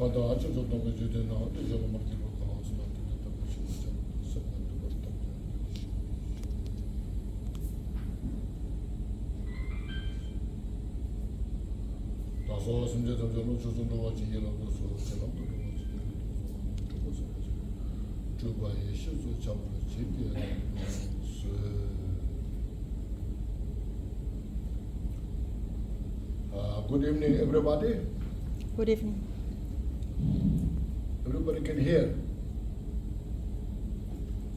Good evening, everybody. Good evening. Everybody can hear.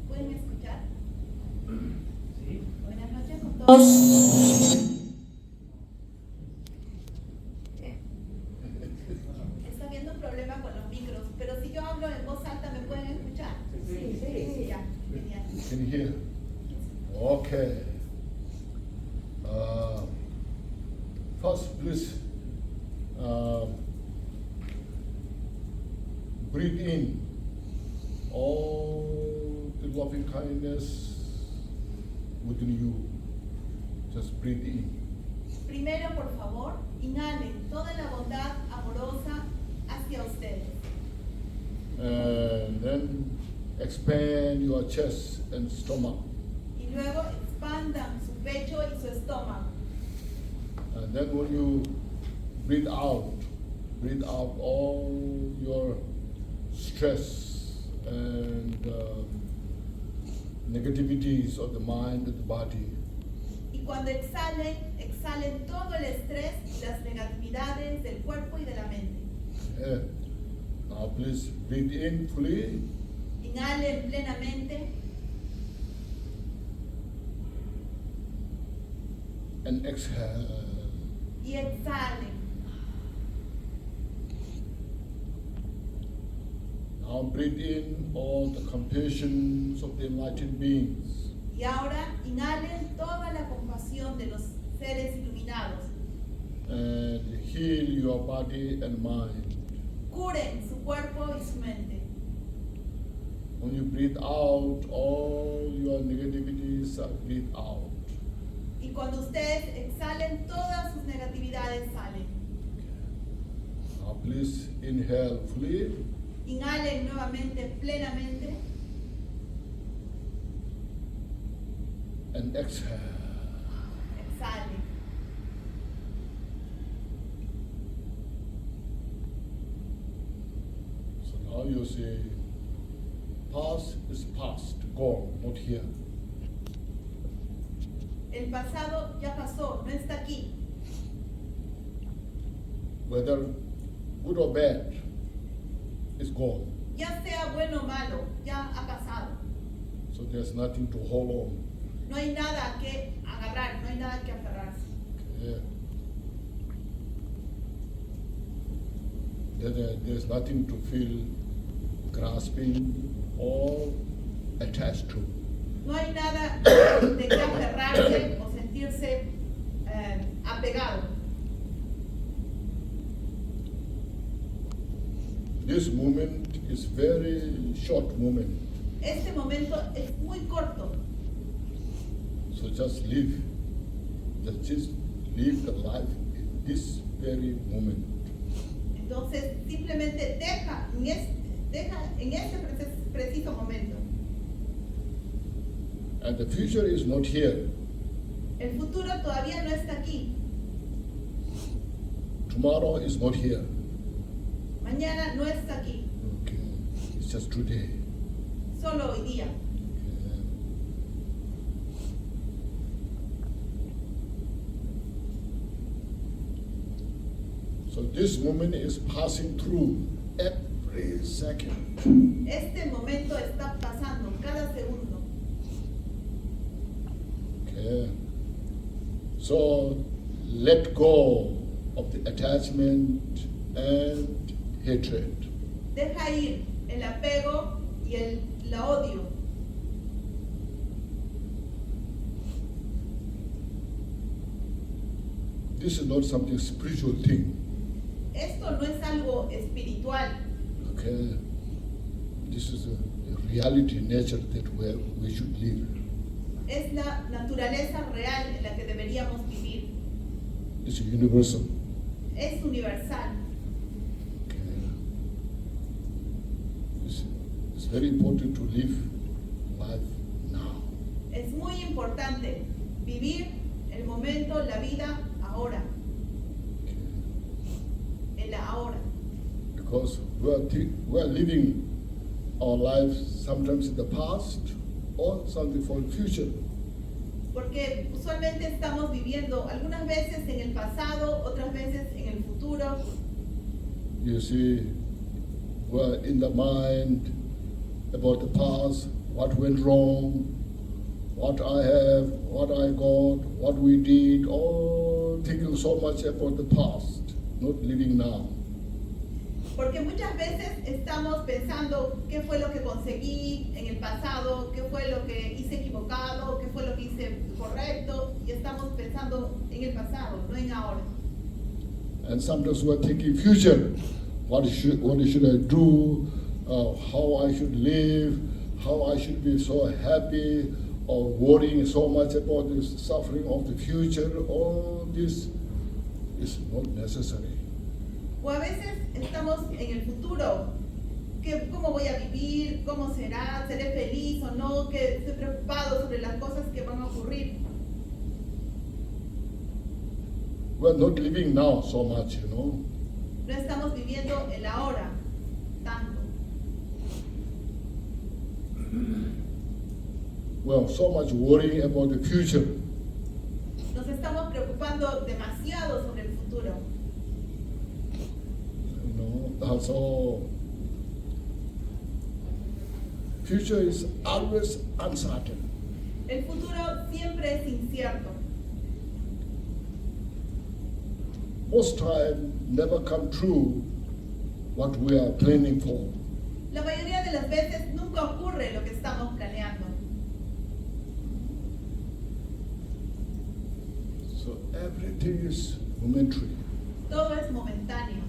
¿Pueden escuchar? Sí. Buenas noches con todos. Está habiendo un problema con los micros, pero si yo hablo en voz alta, ¿me pueden escuchar? Sí, ya. Genial. Can you hear? Okay. First, please breathe in all the loving kindness within you. Just breathe in. Primero, por favor, inhalen toda la bondad amorosa hacia ustedes. And then expand your chest and stomach. Y luego expandan su pecho y su estómago. And then when you breathe out all your stress and negativities of the mind and the body. Y cuando exhalen, exhalen todo el estrés y las negatividades del cuerpo y de la mente. Yeah. Now please breathe in fully. Inhalen plenamente And exhale. y exhalen. Now breathe in all the compassions of the enlightened beings. Y ahora inhalen toda la compasión de los seres iluminados. And heal your body and mind. Curen su cuerpo y su mente. When you breathe out, all your negativities are breathed out. Y cuando ustedes exhalen, todas sus negatividades salen. Now please inhale fully. Inhalen nuevamente plenamente And exhale. exhalen. So now you say, past is past, gone, not here. El pasado ya pasó, no está aquí. Whether good or bad, it's gone. Ya sea bueno o malo, ya ha pasado. So there's nothing to hold on. No hay nada que agarrar, no hay nada que aferrarse. Okay. There's nothing to feel grasping or attached to. No hay nada de que aferrarse o sentirse apegado. This moment is very short moment. Este momento es muy corto. So just live. Just live the life in this very moment. Entonces simplemente deja en este preciso momento. And the future is not here. El futuro todavía no está aquí. Tomorrow is not here. Mañana no está aquí. Okay. It's just today. Solo hoy día. Okay. So this moment is passing through every second. Este momento está pasando cada segundo. Okay. So let go of the attachment and hatred. Deja ir el apego y el odio. This is not something spiritual thing. Esto no es algo espiritual. Okay. This is a reality, nature that we should live. Es la naturaleza real en la que deberíamos vivir. It's universal. Es universal. Okay. very important to live life now. Es muy importante vivir el momento, la vida ahora, el ahora. Because we are living our lives sometimes in the past or something for the future. Porque usualmente estamos viviendo algunas veces en el pasado, otras veces en el futuro. You see, we're in the mind about the past, what went wrong, what I have, what I got, what we did, all thinking so much about the past, not living now. Porque muchas veces estamos pensando qué fue lo que conseguí en el pasado, qué fue lo que hice equivocado, qué fue lo que hice correcto, y estamos pensando en el pasado, no en ahora. And sometimes we're thinking future, what should I do, how I should live, how I should be so happy, or worrying so much about the suffering of the future. All this is not necessary. O a veces estamos en el futuro, cómo voy a vivir, cómo será, seré feliz o no, que estoy preocupado sobre las cosas que van a ocurrir. We're not living now so much, you know. No estamos viviendo el ahora tanto. Well, so much worrying about the future. Nos estamos preocupando demasiado sobre el futuro. You know, so future is always uncertain. El futuro siempre es incierto. Most time never come true what we are planning for. La mayoría de las veces nunca ocurre lo que estamos planeando. So everything is momentary. Todo es momentáneo.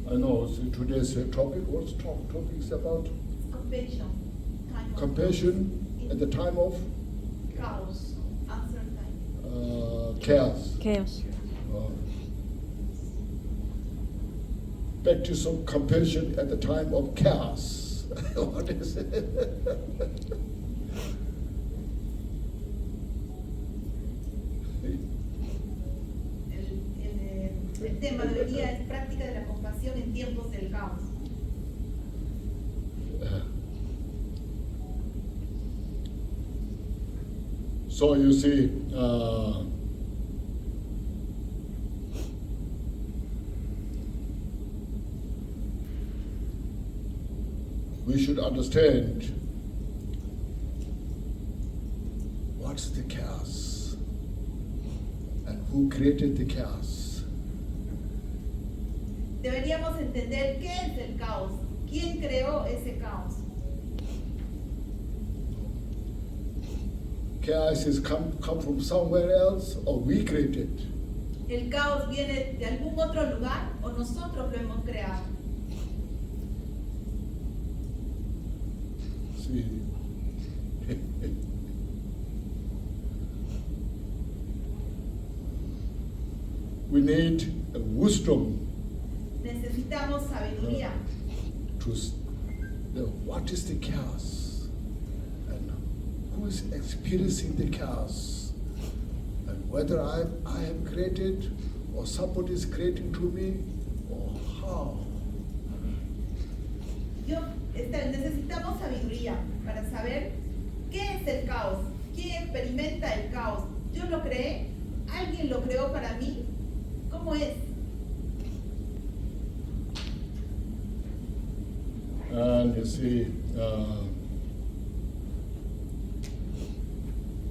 I know, so today's topic, what's topic is about? Compassion. Time of Compassion at the time of chaos. Uncertain. chaos. Chaos. Practice of compassion at the time of chaos. What is it? El tema de hoy día es práctica de la compasión en tiempos del caos. So you see, we should understand what's the chaos and who created the chaos. Deberíamos entender qué es el caos, quién creó ese caos. Chaos is come from somewhere else or we created. El caos viene de algún otro lugar o nosotros lo hemos creado. See, we need a wisdom Necesitamos sabiduría to know what is the chaos and who is experiencing the chaos and whether I have created or somebody is creating to me or how. Necesitamos sabiduría para saber qué es el caos, quién experimenta el caos. ¿Yo lo creé? ¿Alguien lo creó para mí? ¿Cómo es? And you see,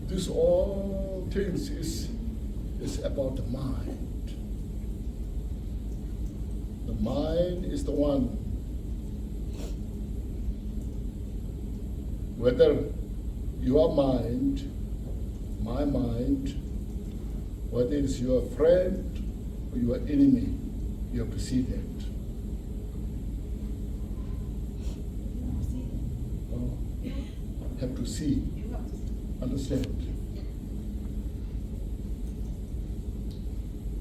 this all things is about the mind. The mind is the one. Whether your mind, my mind, whether it's your friend or your enemy, you have to see that. Have to see, understand.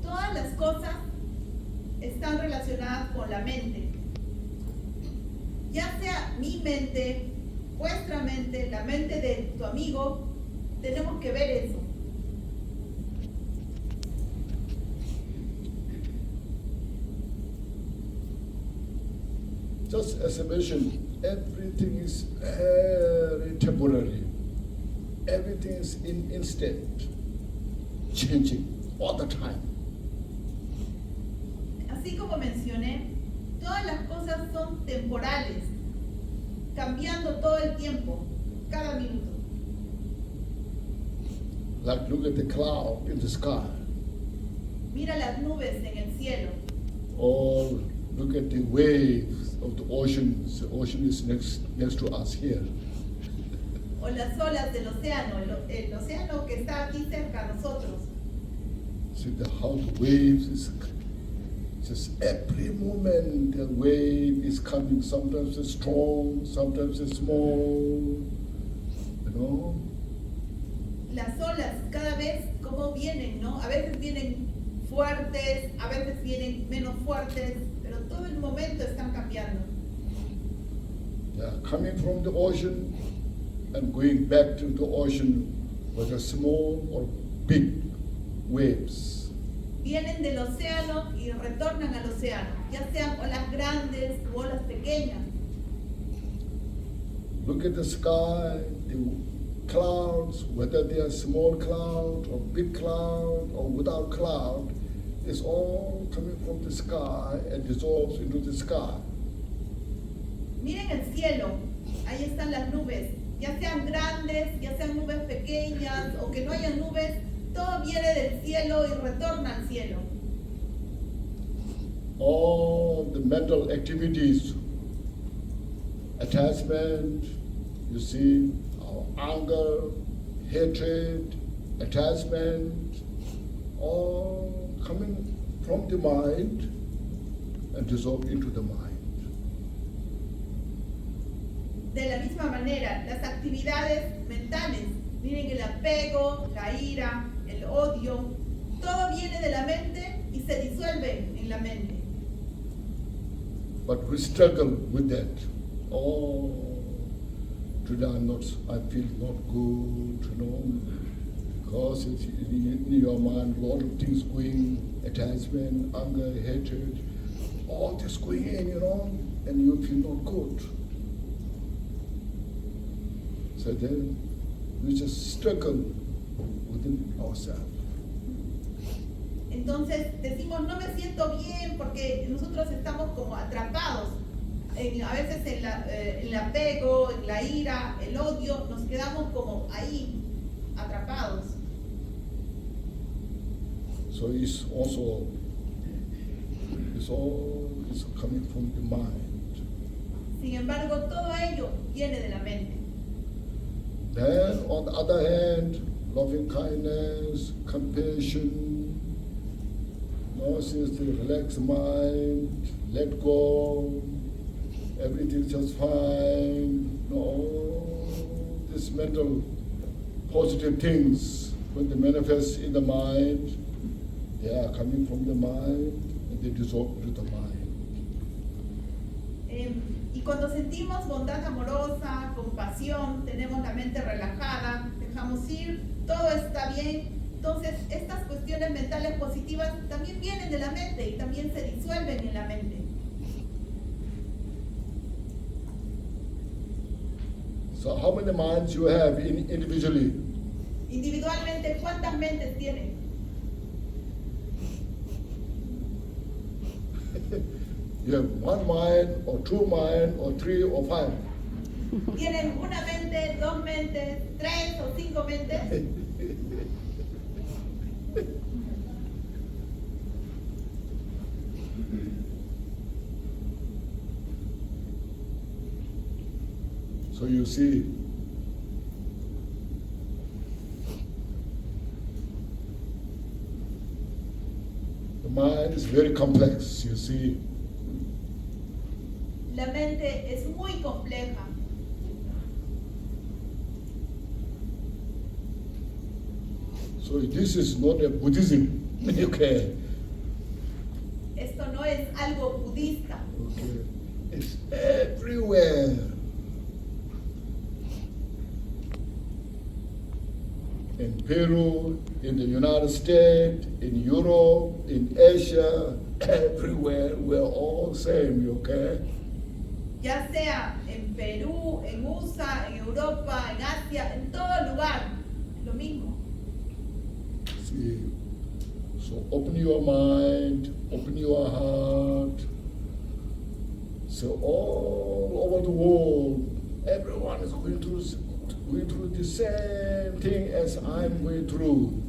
Todas las cosas están relacionadas con la mente. Ya sea mi mente, vuestra mente, la mente de tu amigo, tenemos que ver eso. Just as I mentioned, everything is very temporary. Everything is in instant, changing all the time. Así como mencioné, todas las cosas son temporales, cambiando todo el tiempo, cada minuto. Like look at the cloud in the sky, Mira las nubes en el cielo, or look at the waves of the ocean. The ocean is next to us here. o las olas del océano, el océano que está aquí cerca a nosotros. See how the waves is just every moment the wave is coming. Sometimes it's strong, sometimes it's small. You know. Las olas cada vez como vienen, ¿no? A veces vienen fuertes, a veces vienen menos fuertes, pero todo el momento están cambiando. They are coming from the ocean and going back to the ocean, whether small or big waves. Vienen del océano y retornan al océano, ya sean olas grandes u olas pequeñas. Look at the sky, the clouds, whether they are small cloud or big cloud or without cloud, it's all coming from the sky and dissolves into the sky. Miren el cielo, ahí están las nubes, ya sean grandes, ya sean nubes pequeñas o que no haya nubes, todo viene del cielo y retorna al cielo. All the mental activities, attachment, you see, our anger, hatred, attachment, all coming from the mind and dissolve into the mind. De la misma manera, las actividades mentales, miren el apego, la ira, el odio, todo viene de la mente y se disuelve en la mente. But we struggle with that. Oh, today I feel not good, you know, because it's in your mind, a lot of things going, attachment, anger, hatred, all this going in, you know, and you feel not good. So then we just struggle within ourselves. Entonces decimos, no me siento bien porque nosotros estamos como atrapados. A veces en el apego, en la ira, el odio, nos quedamos como ahí, atrapados. So it's all coming from the mind. Sin embargo, todo ello viene de la mente. Then on the other hand, loving kindness, compassion, since the relaxed mind, let go, everything's just fine. This mental positive things, when they manifest in the mind, they are coming from the mind and they dissolve to the mind. Y cuando sentimos bondad amorosa, compasión, tenemos la mente relajada, dejamos ir, todo está bien. Entonces, estas cuestiones mentales positivas también vienen de la mente y también se disuelven en la mente. So how many minds you have individually? Individualmente, ¿cuántas mentes tienen? You have one mind, or two mind, or three, or five. ¿Tienen una mente, dos mentes, tres o cinco mentes? So you see, the mind is very complex, you see. La mente es muy compleja. So this is not a Buddhism, okay. Esto no es algo budista. Okay. It's everywhere. In Peru, in the United States, in Europe, in Asia, everywhere, we're all same, okay? Ya sea en Perú, en USA, en Europa, en Asia, en todo lugar, lo mismo. See, so open your mind, open your heart. So all over the world, everyone is going through the same thing as I'm going through.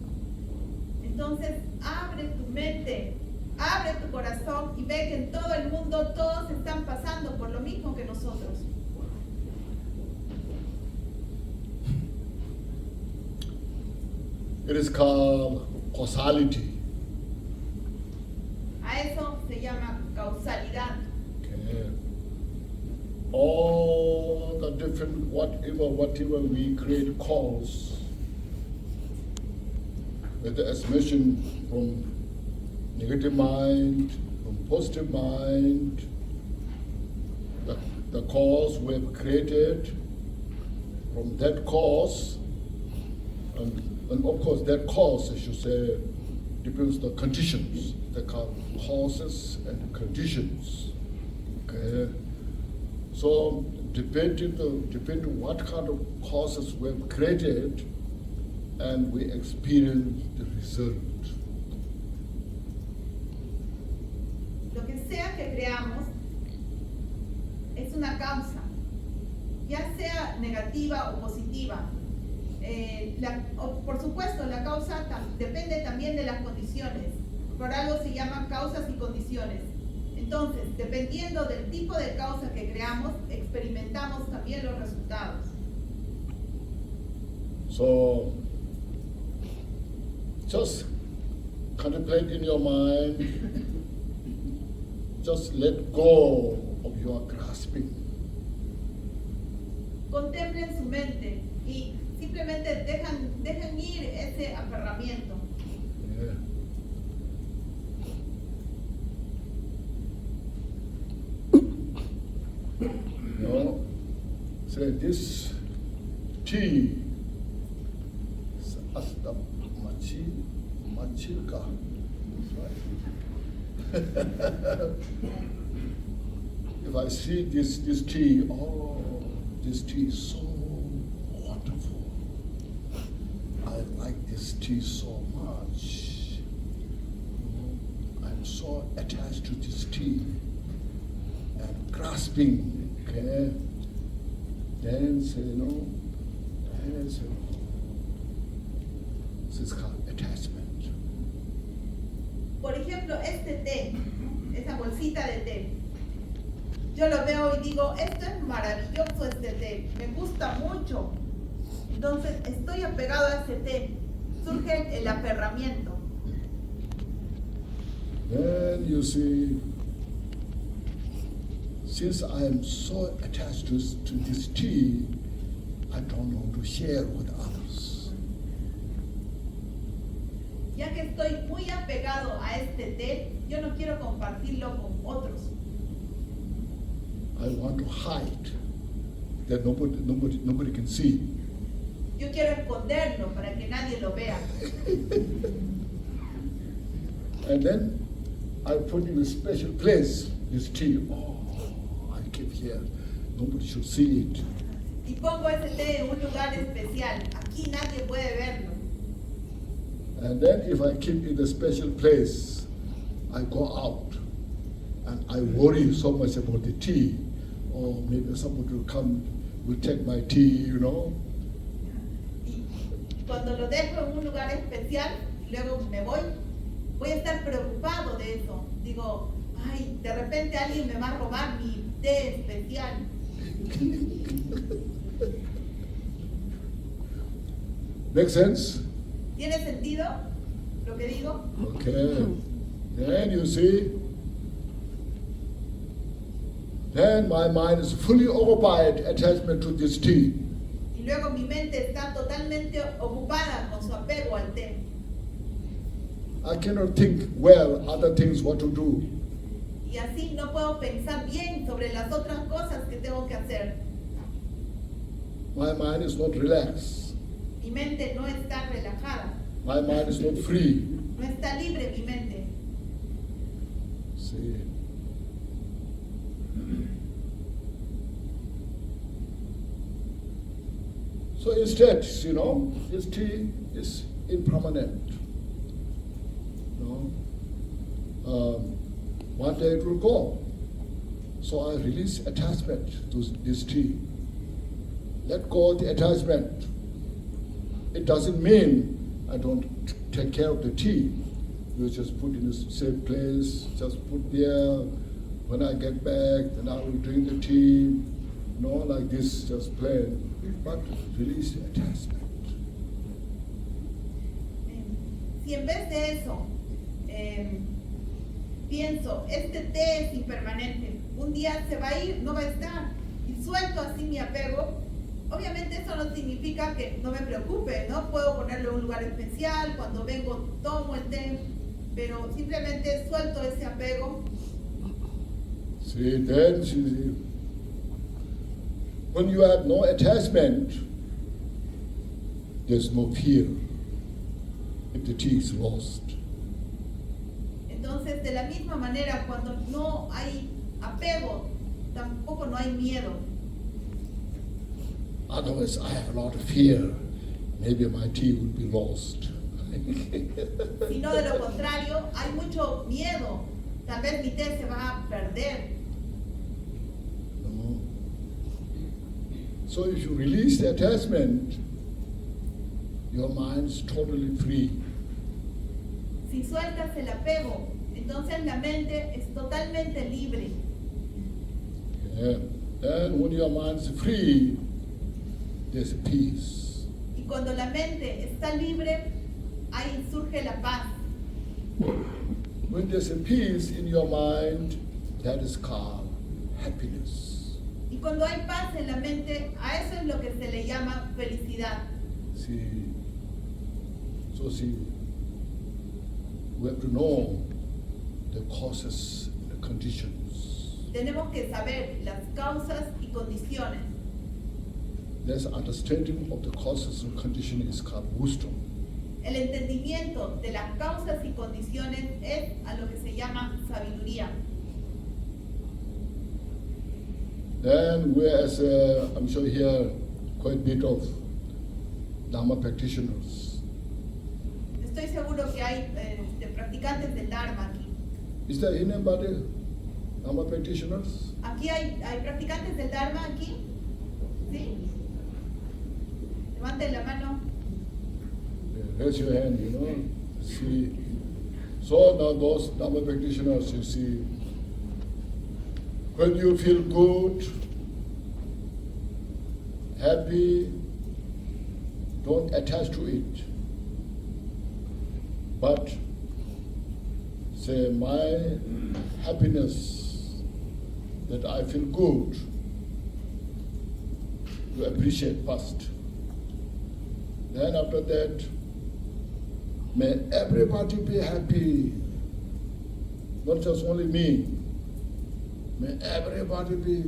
Entonces, abre tu mente, abre tu corazón y ve que en todo el mundo todos están pasando por lo mismo que nosotros. It is called causality. A eso se llama causalidad. Okay. All the different whatever we create cause, whether as mentioned from negative mind, from positive mind, the cause we have created, from that cause, and of course that cause, I should say, depends on the conditions. They call causes and conditions. Okay. So depending on what kind of causes we have created, and we experience the result. Lo que sea que creamos es una causa, ya sea negativa o positiva. Por supuesto, la causa depende también de las condiciones. Por algo se llaman causas y condiciones. Entonces, dependiendo del tipo de causa que creamos, experimentamos también los resultados. So, just contemplate in your mind, just let go of your grasping. Contemplen su mente y simplemente dejan ir ese aferramiento. Yeah. You know, say this tea is asta machilka. Right? If I see this tea, oh, this tea is so wonderful. I like this tea so much. You know, I'm so attached to this tea and grasping, okay? Then say, no, then say, this is called attachment. Por ejemplo, este té, esa bolsita de té. Yo lo veo y digo, esto es maravilloso este té, me gusta mucho. Entonces estoy apegado a ese té. Surge el aferramiento. Then you see, since I am so attached to this tea, I don't know to share with others. Ya que estoy muy apegado a este té, yo no quiero compartirlo con otros. I want to hide that nobody can see. Yo quiero esconderlo para que nadie lo vea. And then I put in a special place this tea. Oh, I keep here. Nobody should see it. Y pongo ese té en un lugar especial. Aquí nadie puede verlo. And then if I keep in a special place, I go out and I worry so much about the tea. Or maybe somebody will come, will take my tea, you know. Y cuando lo dejo en un lugar especial, luego me voy a estar preocupado de eso. Digo, ay, de repente alguien me va a robar mi té especial. Make sense? ¿Tiene sentido lo que digo? Okay. Then you see, then my mind is fully occupied attachment to this tea. Y luego mi mente está totalmente ocupada con su apego al té. I cannot think well other things what to do. Y así no puedo pensar bien sobre las otras cosas que tengo que hacer. My mind is not relaxed. Mi mente no está relajada. My mind is not free. No está libre mi mente. See. So instead, this tea is impermanent. One day it will go. So I release attachment to this tea. Let go of the attachment. It doesn't mean I don't take care of the tea. You just put in a safe place, just put there. When I get back, then I will drink the tea. Like this, just plain. But release the attachment. Si en vez de eso pienso, este té es impermanente, un día se va a ir, no va a estar, y suelto así mi apego, obviamente eso no significa que no me preocupe, ¿no? Puedo ponerlo en un lugar especial, cuando vengo tomo el té, pero simplemente suelto ese apego. See, then when you have no attachment, there's no fear if the tea is lost. Entonces, de la misma manera, cuando no hay apego, tampoco no hay miedo. Otherwise, I have a lot of fear. Maybe my tea would be lost. Si no, de lo contrario, hay mucho miedo. Tal vez mi té se va a perder. No. So if you release the attachment, your mind is totally free. Si sueltas el apego, entonces la mente es totalmente libre. Yeah. And when your mind is free, there's peace. Y cuando la mente está libre, ahí surge la paz. When there's a peace in your mind, that is called happiness. Y cuando hay paz en la mente, a eso es lo que se le llama felicidad. See, we have to know the causes and the conditions. Tenemos que saber las causas y condiciones. This understanding of the causes and conditions is called wisdom. El entendimiento de las causas y condiciones es a lo que se llama sabiduría. Then we, as I'm sure here, quite a bit of Dharma practitioners. Estoy seguro que hay practicantes del Dharma aquí. Is there anybody Dharma practitioners? ¿Aquí hay practicantes del Dharma aquí? ¿Sí? Levanten la mano. Raise your hand, See. So now those Dharma practitioners, you see, when you feel good, happy, don't attach to it. But say, my happiness, that I feel good, you appreciate first. Then after that, may everybody be happy, not just only me. May everybody be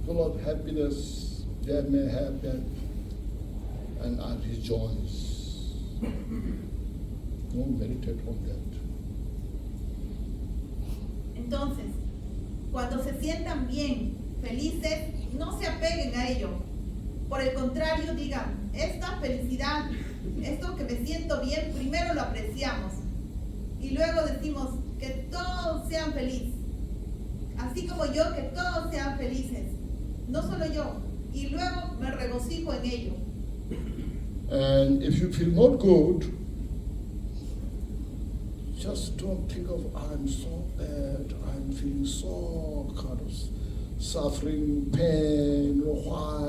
full of happiness. They may have that, and I rejoice. Don't meditate on that. Entonces, cuando se sientan bien, felices, no se apeguen a ello. Por el contrario, digan, esta felicidad, esto que me siento bien, primero lo apreciamos. Y luego decimos que todos sean felices. Así como yo, que todos sean felices. No solo yo. Y luego me regocijo en ello. And if you feel not good, just don't think of, I'm so bad, I'm feeling so kind of suffering, pain, why,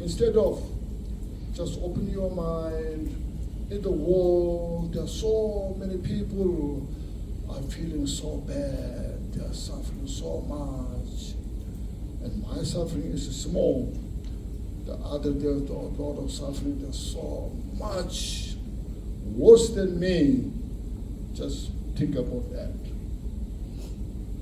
Instead of just open your mind, in the world, there are so many people are feeling so bad, they are suffering so much, and my suffering is small. The other, there's a lot of suffering, there's so much worse than me. Just think about that.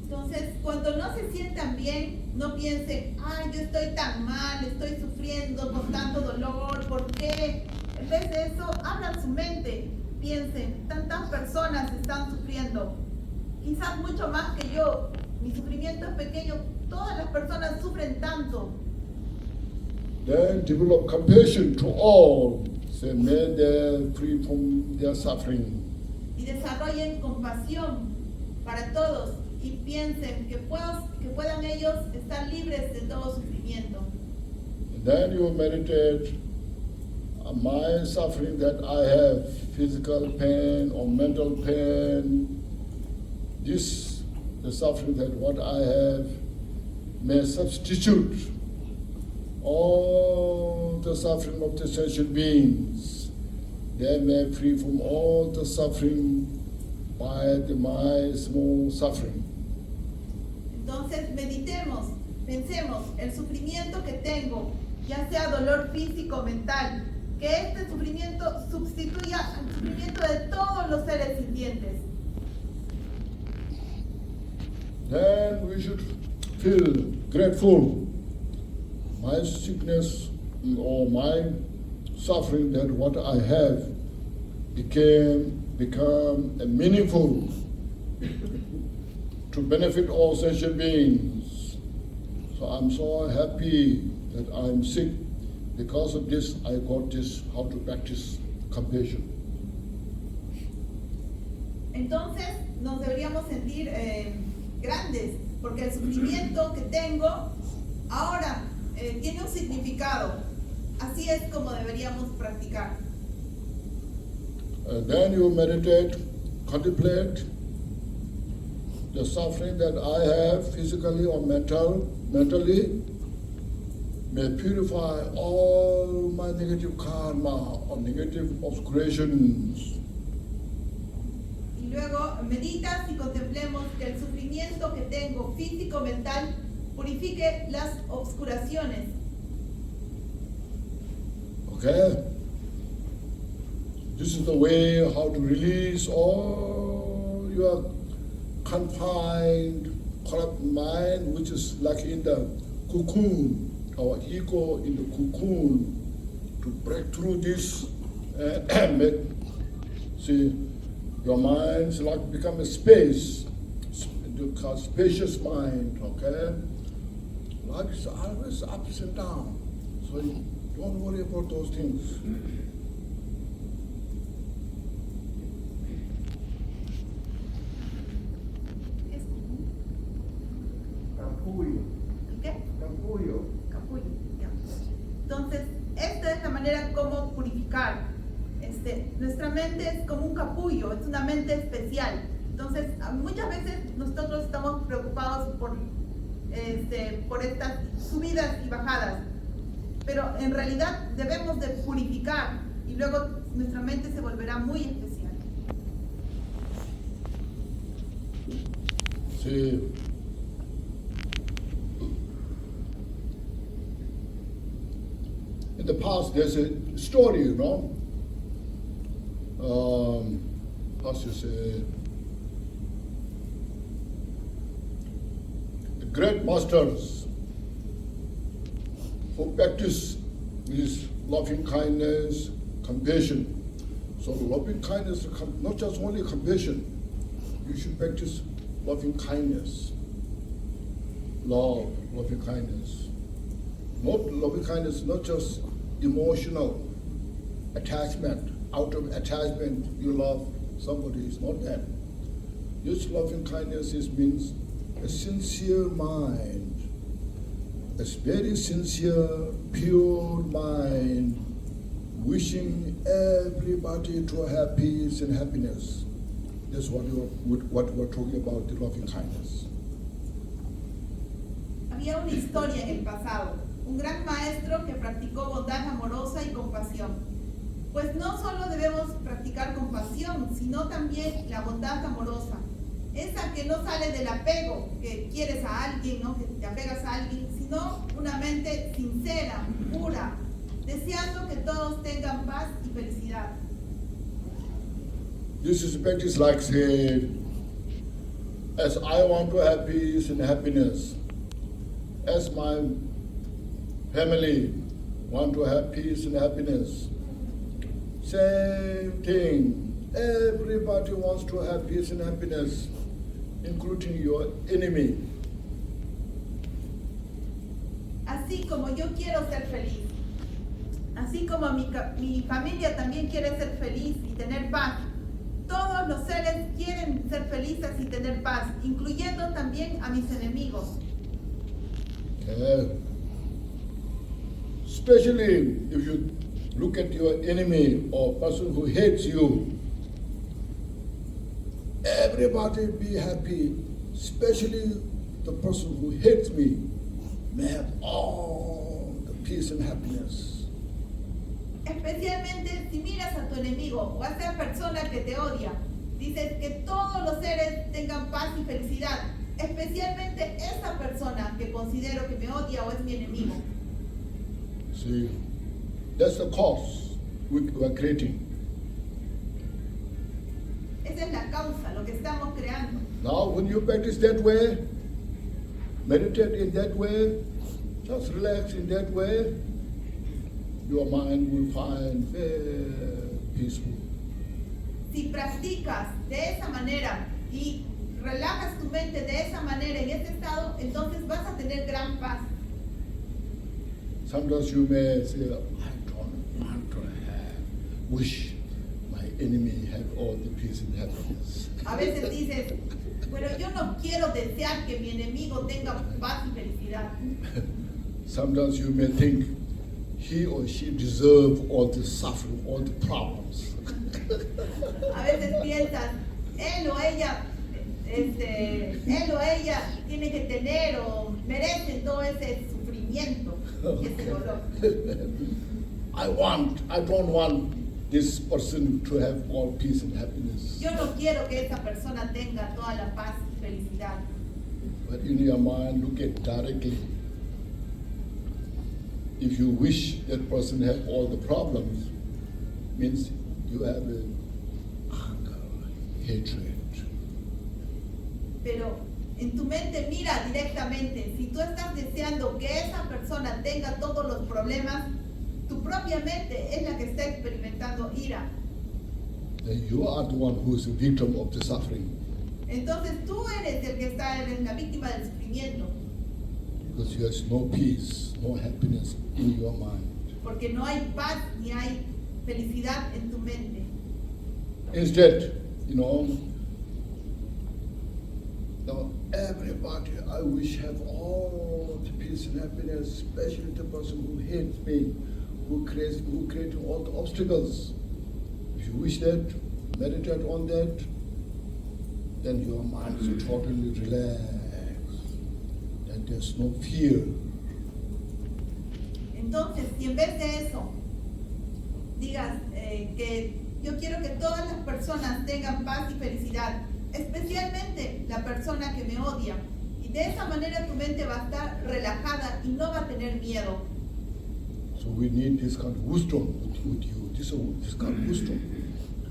Entonces, cuando no se sientan bien, no piensen, ay, yo estoy tan mal, estoy sufriendo con tanto dolor, ¿por qué? En vez de eso, abran su mente, piensen, tantas personas están sufriendo, quizás mucho más que yo, mi sufrimiento es pequeño, todas las personas sufren tanto. Then develop compassion to all, so may they free from their suffering. Y desarrollen compasión para todos y piensen que puedan ellos estar libres de todo sufrimiento. And then you meditate my suffering that I have, physical pain or mental pain, this, the suffering that what I have, may substitute all the suffering of the sentient beings. They may free from all the suffering by my small suffering. Entonces meditemos, pensemos, el sufrimiento que tengo, ya sea dolor físico o mental, que este sufrimiento sustituya al sufrimiento de todos los seres sintientes. Then we should feel grateful. My sickness or my suffering that what I have become meaningful to benefit all sentient beings. So I'm so happy that I'm sick. Because of this, I got this, how to practice compassion. Entonces nos deberíamos sentir grandes, porque el sufrimiento que tengo ahora tiene un significado. Así es como deberíamos practicar. Then you meditate, contemplate the suffering that I have physically or mentally, may purify all my negative karma or negative obscurations. Y luego meditas y contemplemos que el sufrimiento que tengo físico mental purifique las obscuraciones. Okay? This is the way how to release all your confined, corrupt mind, which is like in the cocoon, our ego in the cocoon, to break through this and make, see, your mind is like become a space, the spacious mind, okay? Life is always ups and downs, so you don't worry about those things. ¿Qué? Capullo, ya. Entonces, esta es la manera como purificar. Nuestra mente es como un capullo, es una mente especial. Entonces, muchas veces nosotros estamos preocupados por estas subidas y bajadas, pero en realidad debemos de purificar y luego nuestra mente se volverá muy especial. Sí. In the past, there's a story, you know. How should you say? The great masters who practice this loving kindness, compassion. So loving kindness, not just only compassion. You should practice loving kindness. Loving kindness. Not loving kindness, not just emotional attachment. Out of attachment, you love somebody. It's not that. This loving kindness means a sincere mind, a very sincere, pure mind, wishing everybody to have peace and happiness. That's what we're talking about, the loving kindness. Había una historia en el pasado, un gran maestro que practicó bondad amorosa y compasión. Pues no solo debemos practicar compasión, sino también la bondad amorosa. Esa que no sale del apego, que quieres a alguien, ¿no? Que te apegas a alguien, sino una mente sincera, pura, deseando que todos tengan paz y felicidad. This is practice like, say, as I want to have peace and happiness, as my family want to have peace and happiness, same thing. Everybody wants to have peace and happiness, including your enemy. Así como yo quiero ser feliz, así como mi familia también quiere ser feliz y tener paz, todos los seres quieren ser felices y tener paz, incluyendo también a mis enemigos. Especially if you look at your enemy or person who hates you, everybody be happy, especially the person who hates me may have all the peace and happiness. Especialmente si miras a tu enemigo o a esa persona que te odia, dices que todos los seres tengan paz y felicidad, especialmente esa persona que considero que me odia o es mi enemigo. See, that's the cause we are creating. Esa es la causa, lo que estamos creando. Now, when you practice that way, meditate in that way, just relax in that way, your mind will find very peaceful. Si practicas de esa manera y relajas tu mente de esa manera en ese estado, entonces vas a tener gran paz. Sometimes you may say, I don't want to wish my enemy have all the peace and happiness. A veces dices, pero yo no quiero desear que mi enemigo tenga paz y felicidad. Sometimes you may think he or she deserves all the suffering, all the problems. A veces piensas, él o ella tiene que tener o merece todo ese sufrimiento y ese dolor. I don't want this person to have all peace and happiness. Yo no quiero que esa persona tenga toda la paz y felicidad. But in your mind, look at directly. If you wish that person have all the problems, means you have a anger, hatred. Pero en tu mente mira directamente, si tú estás deseando que esa persona tenga todos los problemas, tu propia mente es la que está experimentando ira. Then you are the one who is a victim of the suffering. Entonces tú eres el que eres la víctima del sufrimiento. Because there is no peace, no happiness in your mind. Porque no hay paz ni hay felicidad en tu mente. Instead, now everybody I wish have all the peace and happiness, especially the person who hates me, who creates all the obstacles. If you wish that, meditate on that, then your mind is totally relaxed. And there's no fear. Entonces, si en vez de eso digas que yo quiero que todas las personas tengan paz y felicidad, especialmente la persona que me odia, y de esa manera tu mente va a estar relajada y no va a tener miedo. So we need this kind of wisdom with you, this kind of wisdom.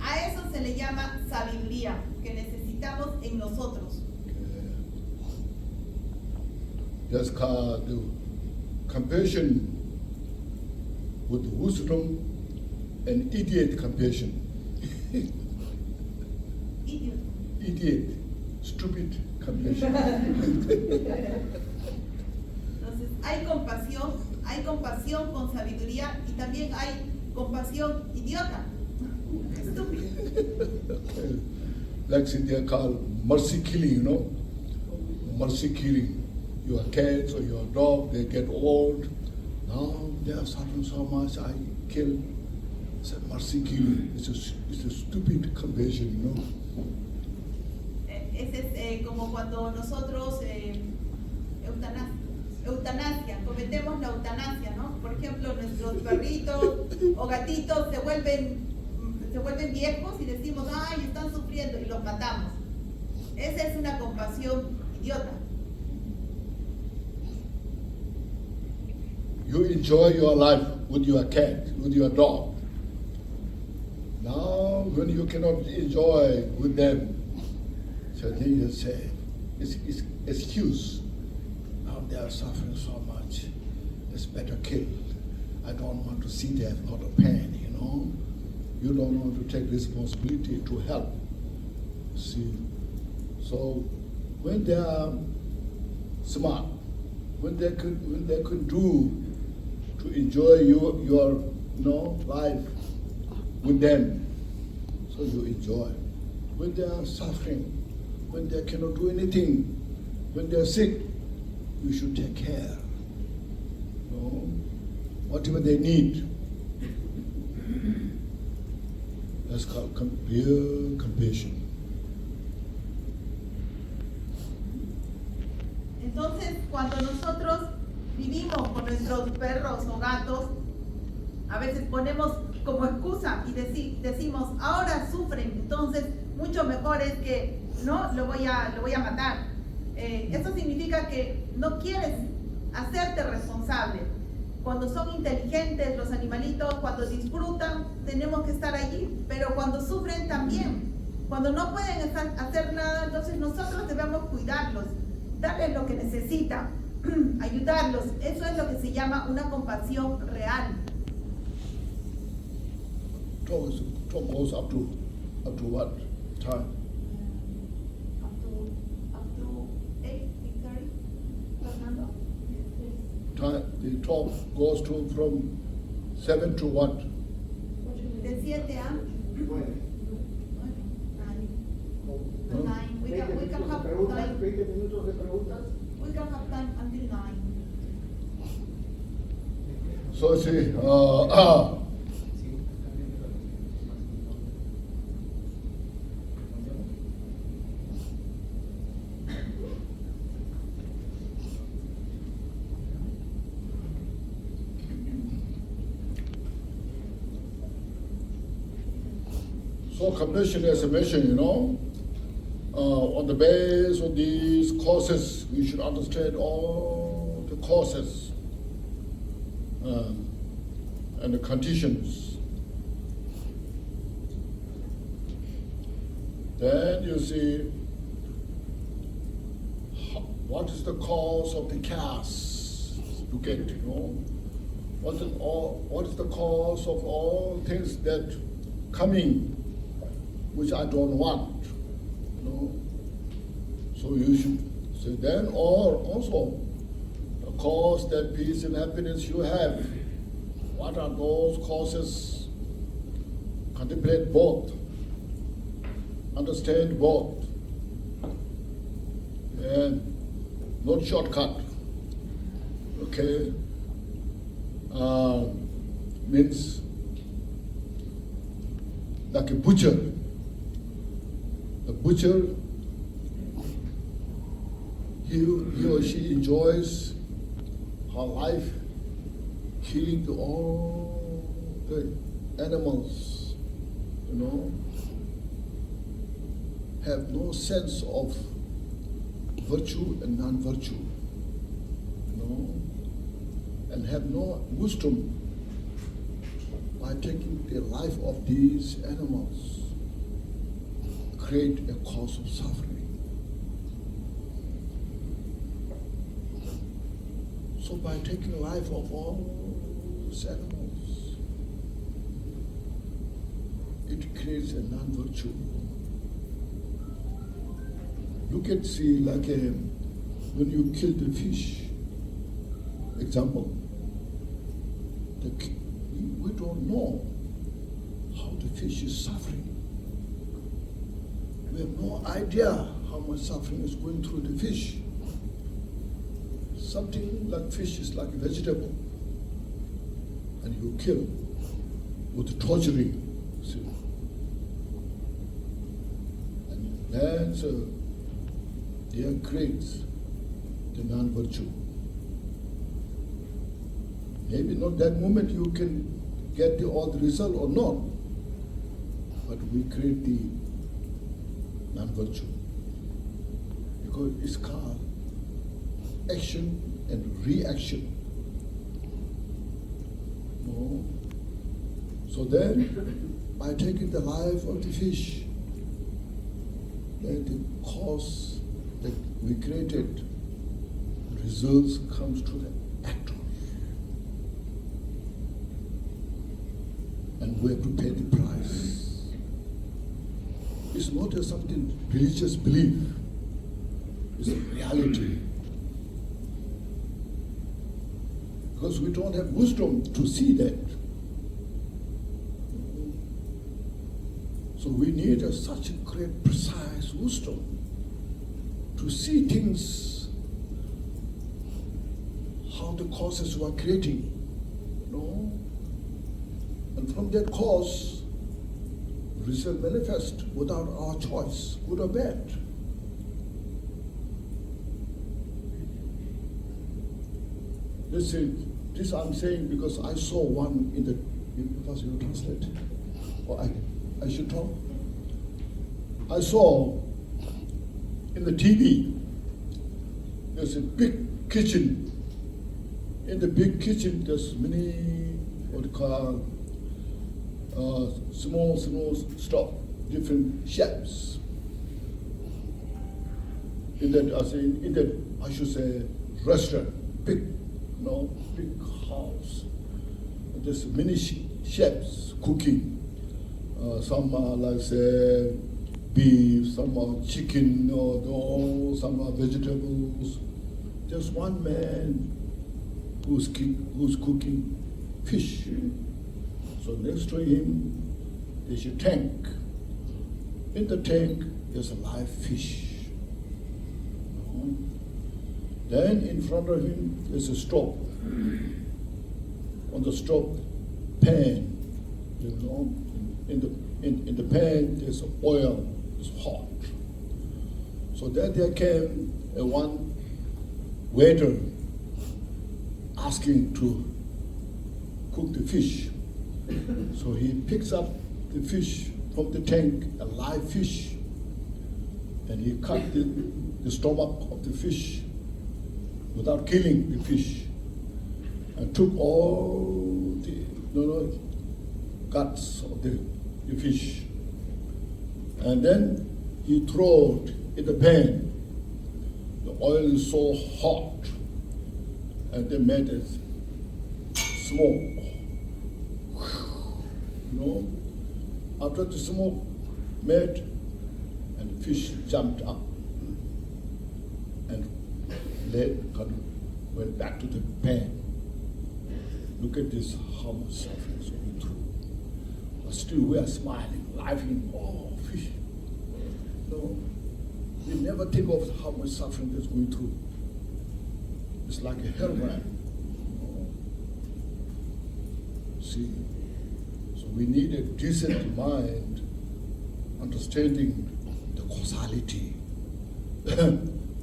A eso se le llama sabiduría, que necesitamos en nosotros. Just called the compassion with wisdom and idiot compassion. Idiot, stupid compassion. Entonces hay compasión con sabiduría y también hay compasión idiota, estúpido. Like they are called mercy killing, mercy killing. Your cats or your dog, they get old. Now they are suffering so much, I kill. It's a mercy killing. It's a stupid compassion, Ese es como cuando nosotros eutanasia, cometemos la eutanasia, ¿no? Por ejemplo, nuestros perritos o gatitos se vuelven viejos y decimos, ay, están sufriendo, y los matamos. Esa es una compasión idiota. You enjoy your life with your cat, with your dog. Now, when you cannot enjoy with them, so then you say, it's excuse. Now they are suffering so much. It's better kill. I don't want to see them a lot of pain, you know. You don't want to take responsibility to help. See, so when they are smart, when they could do to enjoy your life with them, so you enjoy. When they are suffering, when they cannot do anything, when they are sick, you should take care. You know, whatever they need. That's called real compassion. Entonces, cuando nosotros vivimos con nuestros perros o gatos, a veces ponemos como excusa y decimos, ahora sufren, entonces mucho mejor es que no lo voy a matar. Eso significa que no quieres hacerte responsable. Cuando son inteligentes los animalitos, cuando disfrutan, tenemos que estar allí, pero cuando sufren también. Cuando no pueden hacer nada, entonces nosotros debemos cuidarlos, darles lo que necesitan, ayudarlos. Eso es lo que se llama una compasión real. Talk goes up to what time? Up to 8:30, Fernando? Time, the talk goes to from 7 to what? De 7 a 9. We can have time. 20 minutos de preguntas. We can have time until 9. So see, so compassion, as I mentioned, on the base of these causes, we should understand all the causes and the conditions. Then you see what is the cause of the chaos you get, what is the cause of all things that coming which I don't want. So you should say then, or also the cause that peace and happiness you have. What are those causes? Contemplate both, understand both, and not shortcut. Okay, means like a butcher. The butcher, he or she enjoys her life killing all the animals, have no sense of virtue and non-virtue, and have no wisdom by taking the life of these animals. Create a cause of suffering. So by taking the life of all these animals, it creates a non-virtue. You can see like when you kill the fish, example, we don't know how the fish is suffering. We have no idea how much suffering is going through the fish. Something like fish is like a vegetable, and you kill with torturing. See? And that's there creates the non-virtue. Maybe not that moment you can get all the result or not, but we create the non-virtue, because it's called action and reaction. So then, by taking the life of the fish, then the cause that we created, results comes to the actor. And we have to pay the price. It's not just something religious belief, it's a reality. Because we don't have wisdom to see that. So we need such a great, precise wisdom to see things, how the causes were creating, and from that cause, result manifest without our choice, good or bad. This I'm saying because I saw one in the, because you translate, or I should talk. I saw in the TV, there's a big kitchen. In the big kitchen, there's many, what you call, small stuff, different chefs. In that, I should say, restaurant, big house. There's many chefs cooking. Some are like say beef, some are chicken, some are vegetables. Just one man who's cooking fish. So next to him, there's a tank. In the tank, there's a live fish. Then in front of him, there's a stove. On the stove, pan. In the pan, there's oil. It's hot. So then there came one waiter asking to cook the fish. So he picks up the fish from the tank, a live fish, and he cut the stomach of the fish without killing the fish, and took all the guts of the fish, and then he threw it in the pan. The oil is so hot, and they made it smoke. After the smoke made, and the fish jumped up and went back to the pan. Look at this, how much suffering is going through. But still we are smiling, laughing, fish. We never think of how much suffering is going through. It's like a heroin. See, so we need a decent mind, understanding the causality.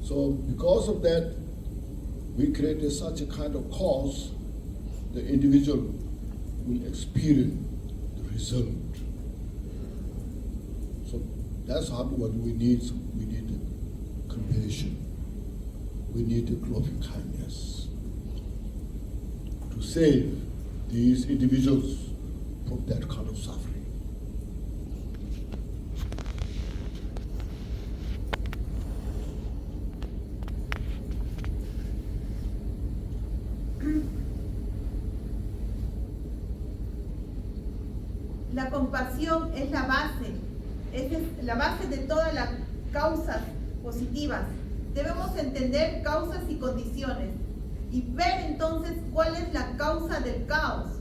So because of that, we created such a kind of cause, the individual will experience the result. So that's what we need. We need compassion. We need loving kindness to save these individuals from that kind of suffering. La compasión es la base de todas las causas positivas. Debemos entender causas y condiciones y ver entonces cuál es la causa del caos.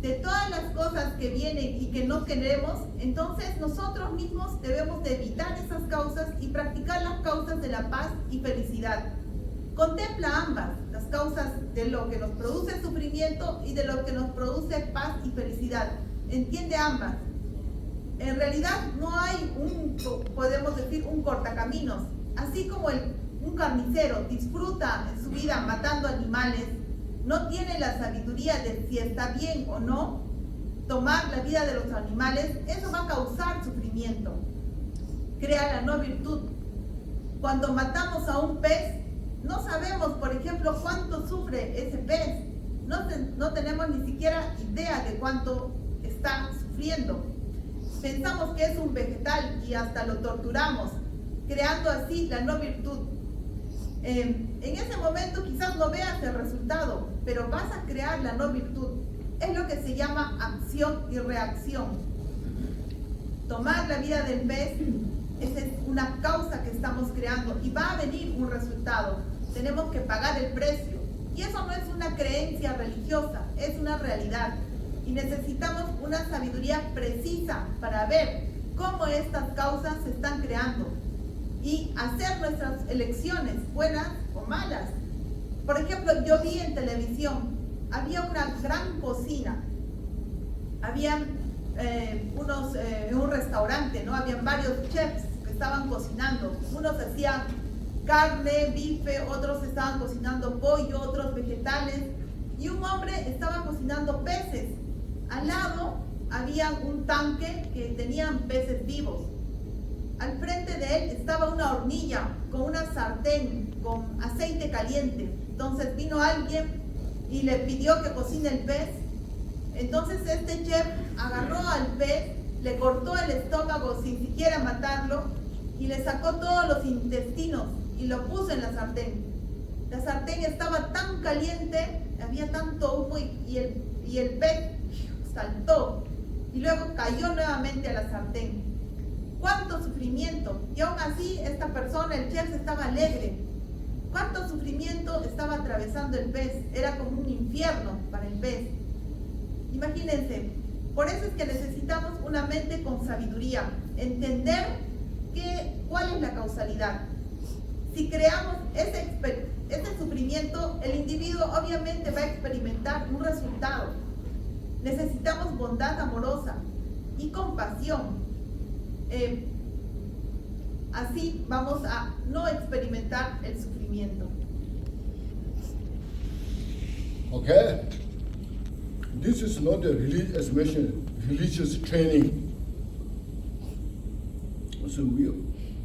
De todas las cosas que vienen y que no queremos, entonces nosotros mismos debemos de evitar esas causas y practicar las causas de la paz y felicidad. Contempla ambas, las causas de lo que nos produce sufrimiento y de lo que nos produce paz y felicidad. Entiende ambas. En realidad no hay podemos decir, un cortacaminos. Así como un carnicero disfruta en su vida matando animales, no tiene la sabiduría de si está bien o no tomar la vida de los animales, eso va a causar sufrimiento. Crea la no virtud. Cuando matamos a un pez, no sabemos, por ejemplo, cuánto sufre ese pez. No tenemos ni siquiera idea de cuánto está sufriendo. Pensamos que es un vegetal y hasta lo torturamos. creando así la no virtud. En ese momento quizás no veas el resultado, pero vas a crear la no virtud. Es lo que se llama acción y reacción. Tomar la vida del pez, esa es una causa que estamos creando y va a venir un resultado. Tenemos que pagar el precio. Y eso no es una creencia religiosa, es una realidad. Y necesitamos una sabiduría precisa para ver cómo estas causas se están creando y hacer nuestras elecciones, buenas o malas. Por ejemplo, yo vi en televisión, había una gran cocina, habían en un restaurante, ¿no? Habían varios chefs que estaban cocinando. Unos hacían carne, bife, otros estaban cocinando pollo, otros vegetales, y un hombre estaba cocinando peces. Al lado había un tanque que tenían peces vivos. Al frente de él estaba una hornilla con una sartén con aceite caliente. Entonces vino alguien y le pidió que cocine el pez. Entonces este chef agarró al pez, le cortó el estómago sin siquiera matarlo y le sacó todos los intestinos y lo puso en la sartén. La sartén estaba tan caliente, había tanto humo y el pez saltó y luego cayó nuevamente a la sartén. ¡Cuánto sufrimiento! Y aún así esta persona, el chef, estaba alegre. ¿Cuánto sufrimiento estaba atravesando el pez? Era como un infierno para el pez. Imagínense, por eso es que necesitamos una mente con sabiduría, entender cuál es la causalidad. Si creamos ese sufrimiento, el individuo obviamente va a experimentar un resultado. Necesitamos bondad amorosa y compasión. Así vamos a no experimentar el sufrimiento. Okay? This is not a religious training. So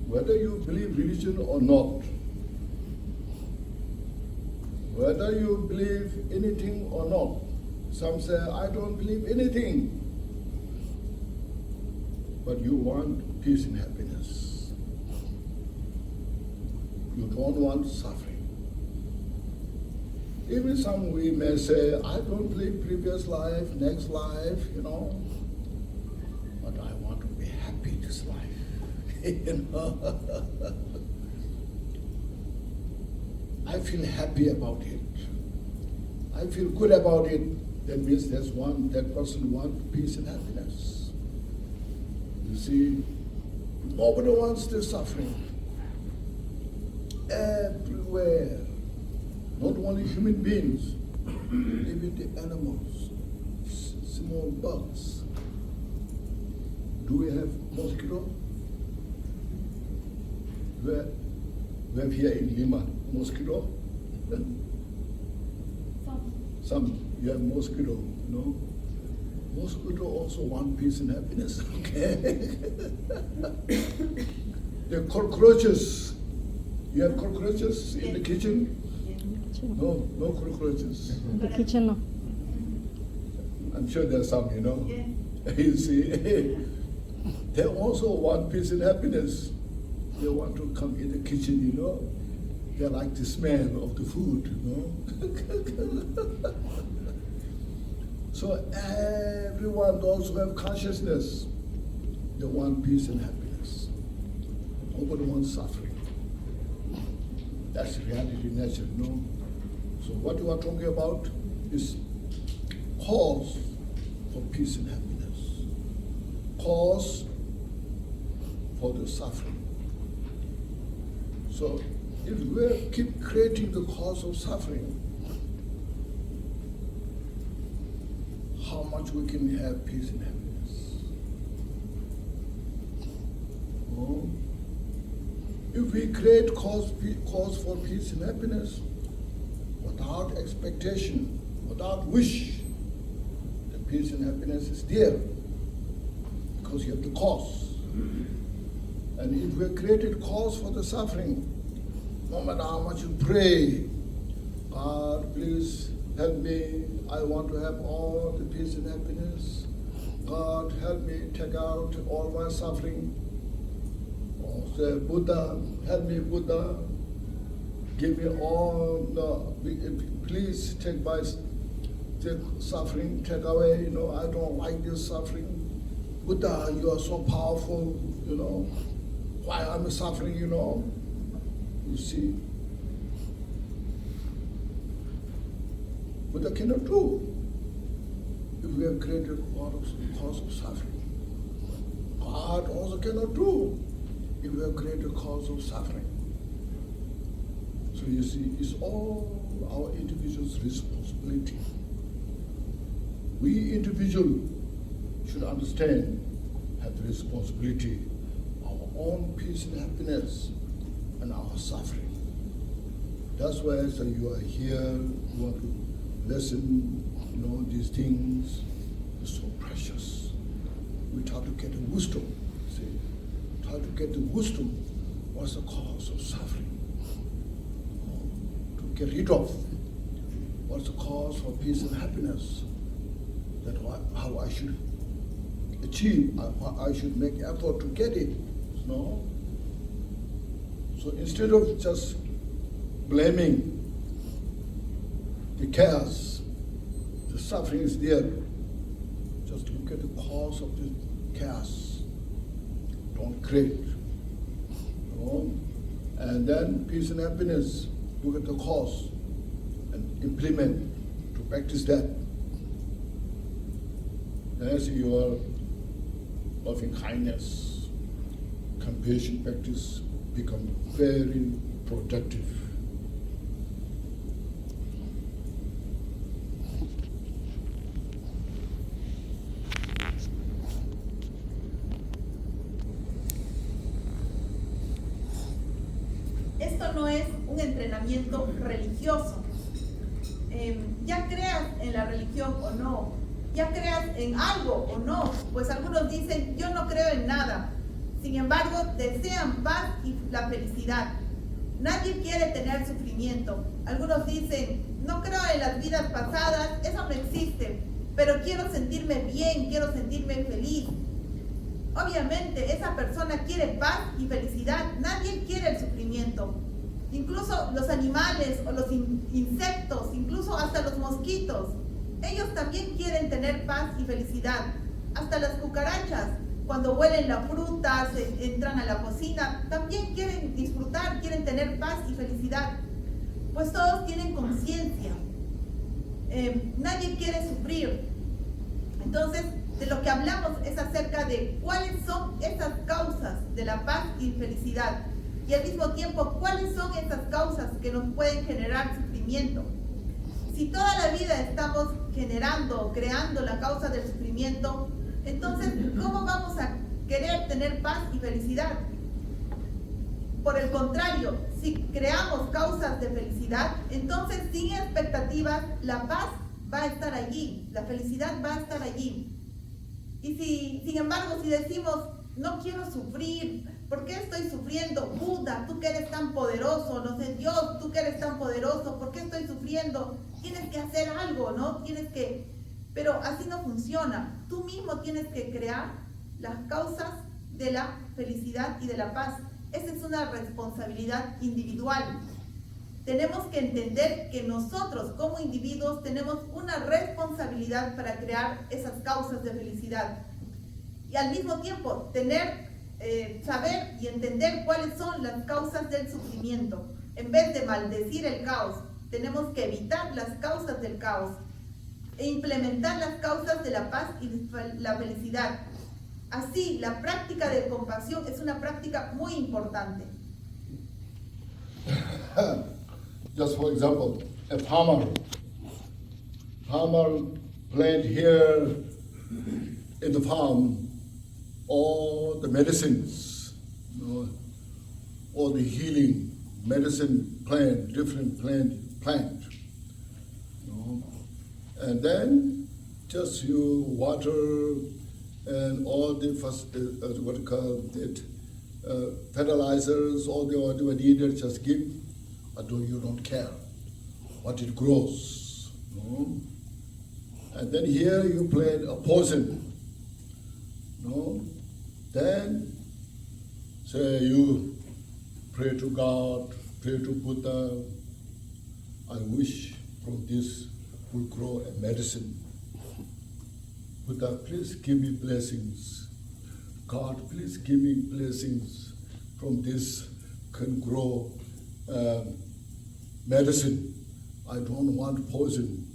whether you believe religion or not, whether you believe anything or not, some say, I don't believe anything. But you want peace and happiness. You don't want suffering. Even some we may say, I don't believe previous life, next life, but I want to be happy this life. I feel happy about it. I feel good about it. That means that person wants peace and happiness. You see, nobody wants the suffering. Everywhere. Not only human beings, even the animals, small bugs. Do we have mosquito? We have here in Lima mosquito. Some you have mosquito, Mosquito also want peace and happiness, okay? The cockroaches. You have cockroaches in the kitchen? No cockroaches. In the kitchen, no. I'm sure there's some, Yes. You see, they also want peace and happiness. They want to come in the kitchen, They like the smell of the food, So everyone, those who have consciousness, they want peace and happiness. Nobody wants suffering. That's reality, nature, So what you are talking about is cause for peace and happiness. Cause for the suffering. So if we keep creating the cause of suffering, how much we can have peace and happiness? Oh. If we create cause for peace and happiness without expectation, without wish, the peace and happiness is there because you have the cause. And if we created cause for the suffering, no matter how much you pray, God, please help me, I want to have all the peace and happiness. God, help me take out all my suffering. say, Buddha, help me, Buddha, give me all, please take my suffering, take away, I don't like this suffering. Buddha, you are so powerful, why I'm suffering, you see. Buddha cannot do. If we have created cause of suffering, God also cannot do if we have created cause of suffering. So you see, it's all our individual's responsibility. We individual should understand, have the responsibility, our own peace and happiness and our suffering. That's why you are here, you want to listen, these things are so precious. We try to get the wisdom, see, try to get the wisdom, what's the cause of suffering, to get rid of, what's the cause for peace and happiness, how I should achieve, how I should make effort to get it, So instead of just blaming the chaos, the suffering is there, just look at the cause of the chaos. Don't create. And then peace and happiness, look at the cause and implement to practice that. As your loving kindness, compassion practice become very productive. Esto no es un entrenamiento religioso. Ya creas en la religión o no, ya creas en algo o no, pues algunos dicen, yo no creo en nada. Sin embargo, desean paz y la felicidad. Nadie quiere tener sufrimiento. Algunos dicen, no creo en las vidas pasadas, eso no existe, pero quiero sentirme bien, quiero sentirme feliz. Obviamente, esa persona quiere paz y felicidad. Nadie quiere el sufrimiento. Incluso los animales o los insectos, incluso hasta los mosquitos, ellos también quieren tener paz y felicidad. Hasta las cucarachas, cuando huelen la fruta, entran a la cocina, también quieren disfrutar, quieren tener paz y felicidad. Pues todos tienen conciencia. Nadie quiere sufrir. Entonces, de lo que hablamos es acerca de cuáles son esas causas de la paz y felicidad. Y al mismo tiempo, cuáles son esas causas que nos pueden generar sufrimiento. Si toda la vida estamos creando la causa del sufrimiento, entonces, ¿cómo vamos a querer tener paz y felicidad? Por el contrario, si creamos causas de felicidad, entonces sin expectativas, la paz va a estar allí, la felicidad va a estar allí. Y sin embargo, si decimos, no quiero sufrir, ¿por qué estoy sufriendo? Buda, tú que eres tan poderoso, no sé, Dios, tú que eres tan poderoso, ¿por qué estoy sufriendo? Tienes que hacer algo, ¿no? Pero así no funciona. Tú mismo tienes que crear las causas de la felicidad y de la paz. Esa es una responsabilidad individual. Tenemos que entender que nosotros como individuos tenemos una responsabilidad para crear esas causas de felicidad. Y al mismo tiempo saber y entender cuáles son las causas del sufrimiento. En vez de maldecir el caos, tenemos que evitar las causas del caos e implementar las causas de la paz y la felicidad. Así, la práctica de compasión es una práctica muy importante. Just for example, a farmer plant here in the farm all the medicines, all the healing medicine plant, different plant. And then just you water and all the fertilizers, all the whatever needed, just give, but you don't care what it grows. And then here you plant a poison. Then Say you pray to God, pray to Buddha. I wish from this will grow a medicine. Buddha, please give me blessings. God, please give me blessings. From this can grow medicine. I don't want poison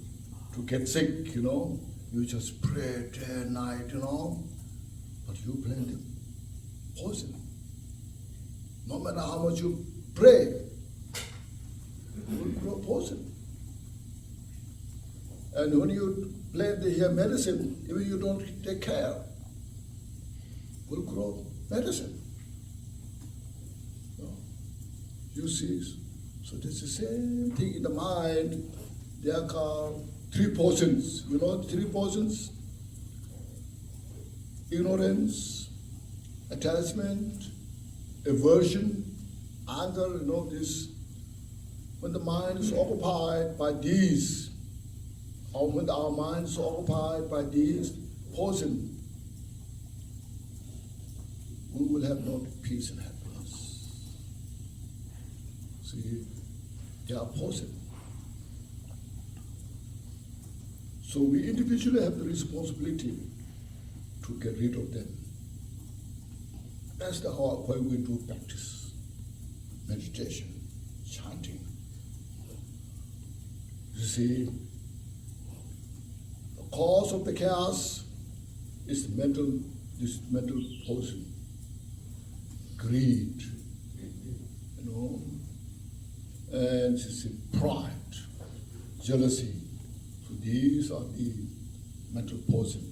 to get sick, you know. You just pray day and night, you know. But you plant poison. No matter how much you pray, it will grow poison. And when you plant the medicine, even you don't take care, will grow medicine. No. You see, so it's the same thing in the mind. There are 3 poisons. You know 3 poisons? Ignorance, attachment, aversion, anger, you know this. When the mind is occupied by these, or when our mind is occupied by these poison, we will have no peace and happiness. See, they are poison. So we individually have the responsibility to get rid of them. That's the way we do practice, meditation, chanting. You see, the cause of the chaos is this mental poison, greed, you know, and you see, pride, jealousy. So these are the mental poison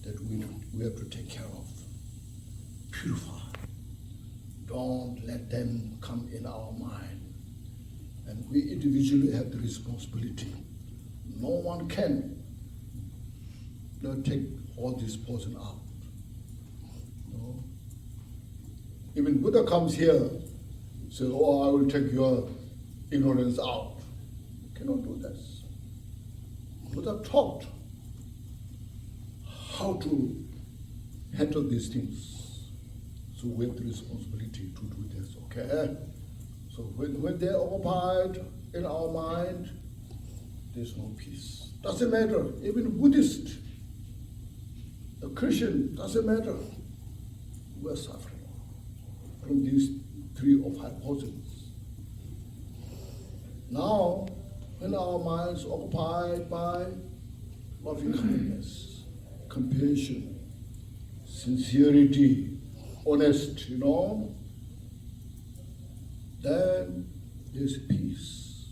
that we have to take care of. Purify. Don't let them come in our mind. And we individually have the responsibility. No one can take all this poison out. No. Even Buddha comes here, says, oh, I will take your ignorance out. You cannot do this. Buddha taught how to handle these things. So we have the responsibility to do this, okay? So when they're occupied in our mind, there's no peace. Doesn't matter, even Buddhist, a Christian, doesn't matter. We're suffering from these 3 of high poisons. Now, when our minds are occupied by loving kindness, compassion, sincerity, honest, you know, then there's peace,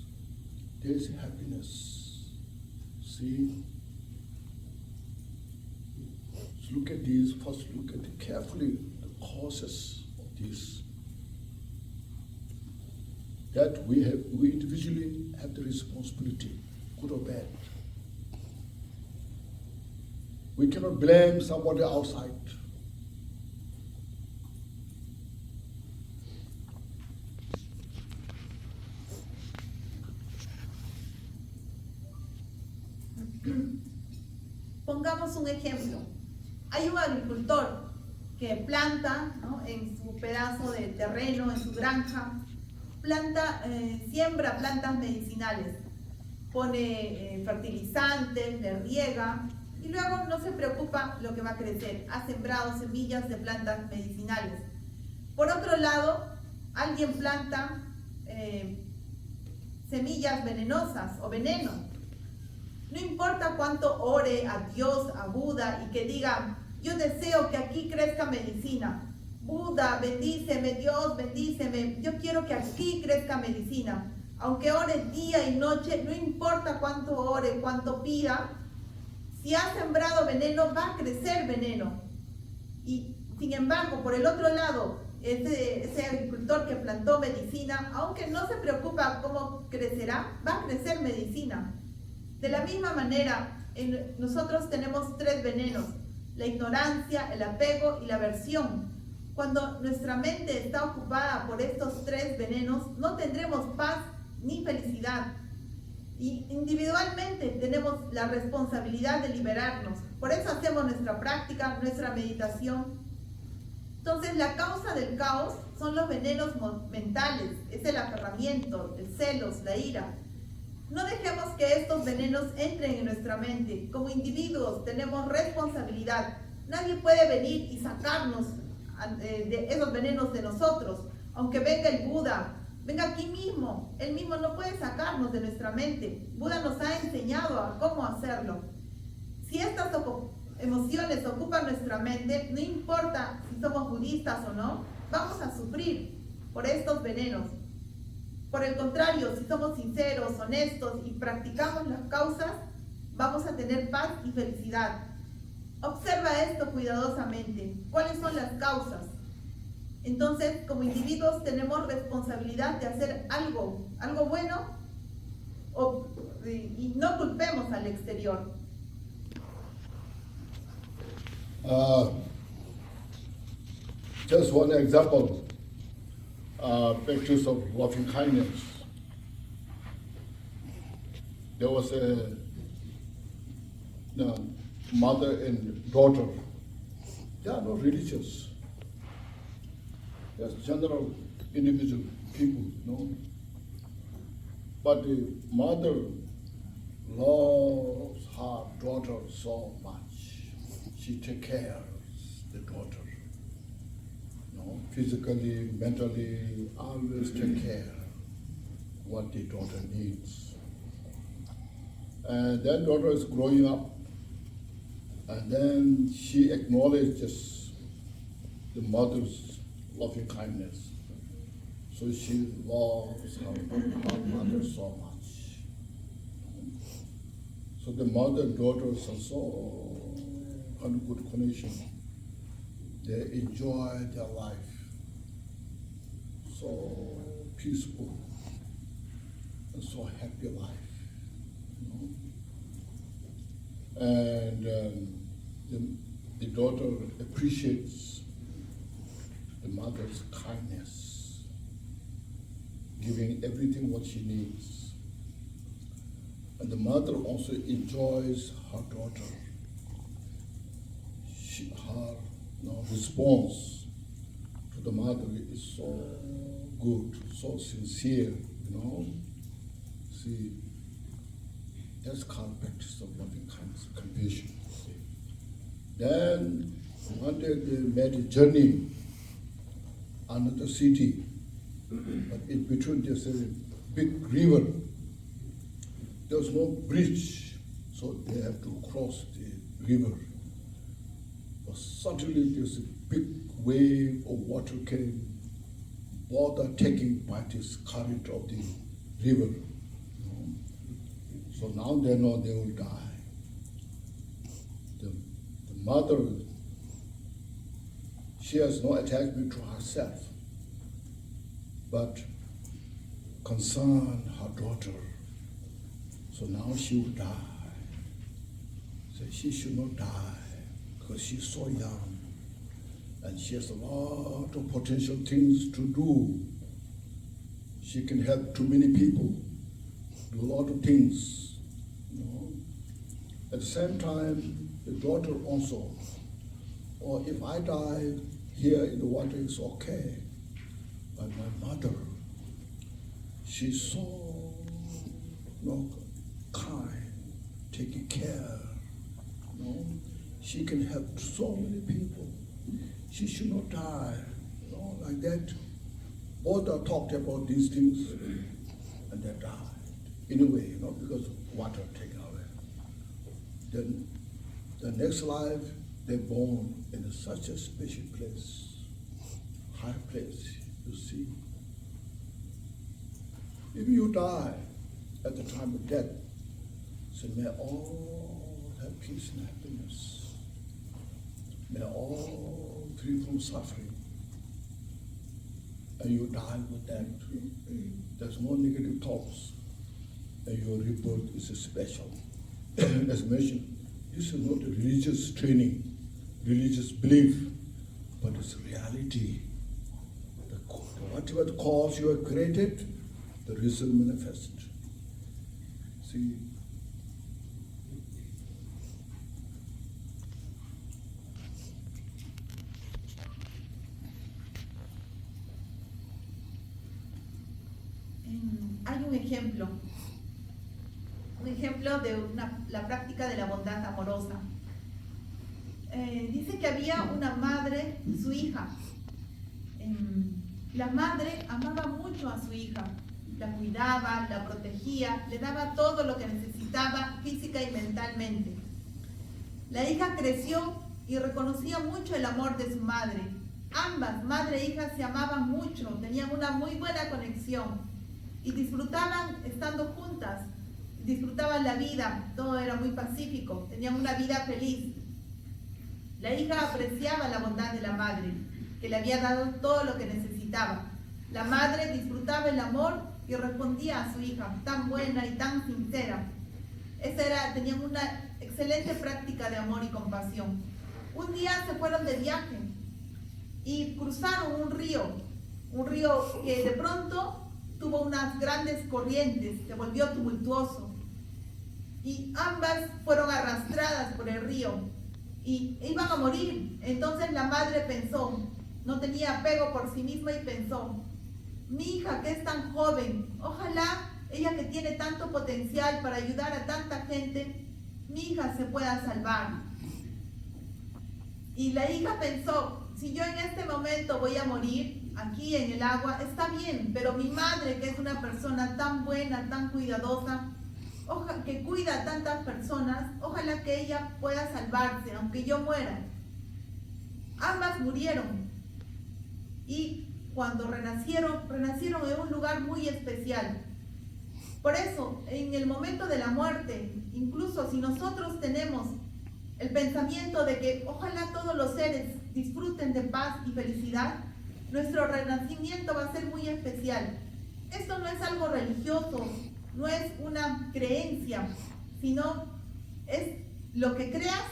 there's happiness. See? So look at these, first look at carefully the causes of this. That we individually have the responsibility, good or bad. We cannot blame somebody outside. Pongamos un ejemplo. Hay un agricultor que planta, ¿no?, en su pedazo de terreno, en su granja, siembra plantas medicinales, pone fertilizantes, le riega y luego no se preocupa lo que va a crecer. Ha sembrado semillas de plantas medicinales. Por otro lado, alguien planta semillas venenosas o veneno. No importa cuánto ore a Dios, a Buda y que diga, yo deseo que aquí crezca medicina. Buda, bendíceme, Dios, bendíceme. Yo quiero que aquí crezca medicina. Aunque ore día y noche, no importa cuánto ore, cuánto pida, si ha sembrado veneno, va a crecer veneno. Y sin embargo, por el otro lado, ese agricultor que plantó medicina, aunque no se preocupa cómo crecerá, va a crecer medicina. De la misma manera, nosotros tenemos 3 venenos: la ignorancia, el apego y la aversión. Cuando nuestra mente está ocupada por estos 3 venenos, no tendremos paz ni felicidad. Y individualmente tenemos la responsabilidad de liberarnos. Por eso hacemos nuestra práctica, nuestra meditación. Entonces la causa del caos son los venenos mentales, es el aferramiento, el celos, la ira. No dejemos que estos venenos entren en nuestra mente. Como individuos tenemos responsabilidad. Nadie puede venir y sacarnos de esos venenos de nosotros. Aunque venga el Buda, venga aquí mismo, él mismo no puede sacarnos de nuestra mente. Buda nos ha enseñado a cómo hacerlo. Si estas emociones ocupan nuestra mente, no importa si somos budistas o no, vamos a sufrir por estos venenos. Por el contrario, si somos sinceros, honestos y practicamos las causas, vamos a tener paz y felicidad. Observa esto cuidadosamente. ¿Cuáles son las causas? Entonces, como individuos tenemos responsabilidad de hacer algo bueno y no culpemos al exterior. Just one example, practice of loving kindness. There was a mother and daughter. They are not religious. They are general individual people, But the mother loves her daughter so much. She takes care of the daughter. Physically, mentally, always take care what the daughter needs. And that daughter is growing up, and then she acknowledges the mother's loving kindness. So she loves her mother so much. So the mother and daughters are so in good connection. They enjoy their life. So peaceful and so happy life. And the daughter appreciates the mother's kindness, giving everything what she needs. And the mother also enjoys her daughter. Her response to the mother is so good, so sincere, See, that's called practice of loving kindness, compassion. Then one day they made a journey, another city, but in between there's a big river. There's no bridge, so they have to cross the river. But suddenly there's a big wave of water came. Both are taken by this current of the river. So now they know they will die. The mother, she has no attachment to herself, but concern her daughter. So now she will die. So she should not die because she's so young and she has a lot of potential things to do. She can help too many people, do a lot of things. At the same time, the daughter also, if I die here in the water, it's okay. But my mother, she's so kind, taking care. She can help so many people. She should not die. Like that. Both are talked about these things and they died. Anyway, because water taken away. Then the next life, they're born in such a special place, high place, you see. If you die at the time of death, so may all have peace and happiness. May all free from suffering. And you die with that. There's no negative thoughts. And your rebirth is special. As mentioned, this is not a religious training, religious belief, but it's reality. Whatever cause you have created, the result manifest. See? Hay un ejemplo de la práctica de la bondad amorosa. Dice que había una madre y su hija. La madre amaba mucho a su hija, la cuidaba, la protegía, le daba todo lo que necesitaba física y mentalmente. La hija creció y reconocía mucho el amor de su madre. Ambas, madre e hija, se amaban mucho, tenían una muy buena conexión y disfrutaban estando juntas, disfrutaban la vida, todo era muy pacífico, tenían una vida feliz. La hija apreciaba la bondad de la madre, que le había dado todo lo que necesitaba. La madre disfrutaba el amor y respondía a su hija, tan buena y tan sincera. Tenían una excelente práctica de amor y compasión. Un día se fueron de viaje y cruzaron un río que de pronto tuvo unas grandes corrientes, se volvió tumultuoso y ambas fueron arrastradas por el río y iban a morir. Entonces la madre pensó, no tenía apego por sí misma y pensó, mi hija que es tan joven, ojalá ella que tiene tanto potencial para ayudar a tanta gente, mi hija se pueda salvar. Y la hija pensó, si yo en este momento voy a morir aquí en el agua, está bien, pero mi madre, que es una persona tan buena, tan cuidadosa, que cuida a tantas personas, ojalá que ella pueda salvarse, aunque yo muera. Ambas murieron y cuando renacieron en un lugar muy especial. Por eso, en el momento de la muerte, incluso si nosotros tenemos el pensamiento de que ojalá todos los seres disfruten de paz y felicidad, nuestro renacimiento va a ser muy especial. Esto no es algo religioso, no es una creencia, sino es lo que creas,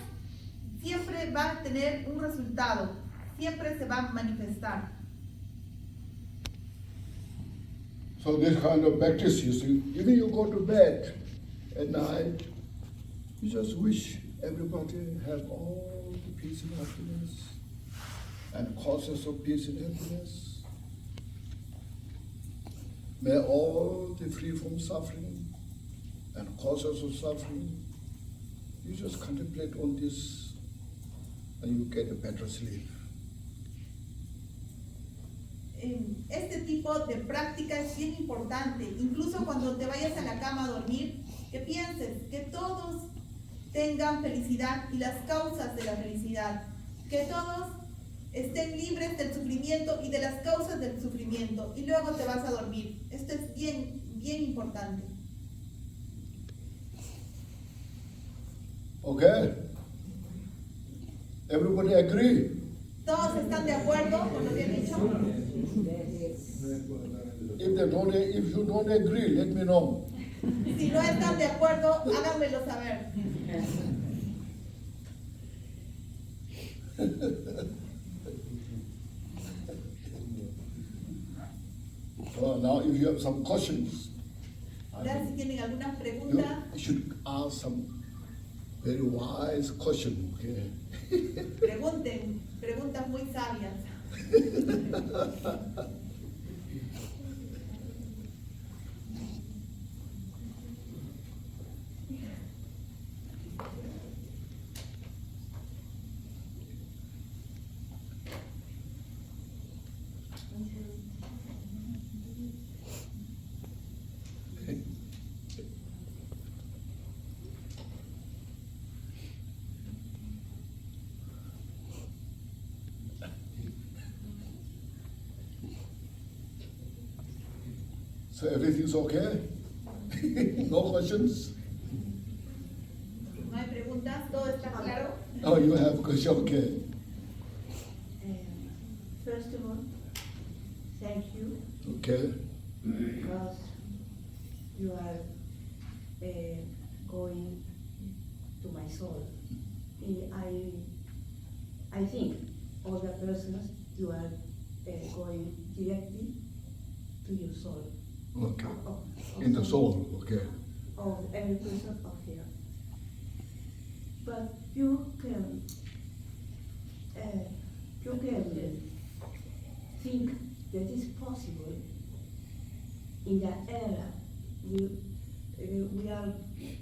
siempre va a tener un resultado, siempre se va a manifestar. So this kind of practice, you see, even you go to bed at night, you just wish everybody have all the peace and happiness and causes of peace and happiness. May all be free from suffering and causes of suffering. You just contemplate on this and you get a better sleep. Este tipo de práctica es bien importante, incluso cuando te vayas a la cama a dormir, que pienses que todos tengan felicidad y las causas de la felicidad, que todos estén libres del sufrimiento y de las causas del sufrimiento, y luego te vas a dormir. Esto es bien, bien importante. Okay. Everybody agree? ¿Todos están de acuerdo con lo que han dicho? If you don't agree, let me know. Si no están de acuerdo, háganmelo saber. So now if you have some questions, Ahora si tienen alguna pregunta, you should ask some very wise question, okay? pregunten, preguntas muy sabias. So everything's okay? No questions? No hay preguntas, todo está claro. Oh, you have question, okay. First of all, thank you Okay. because you are going to my soul. I think all the persons you are going directly to your soul. Okay. Of In the soul, okay. Of every person of here. But you can think that is possible in that era we are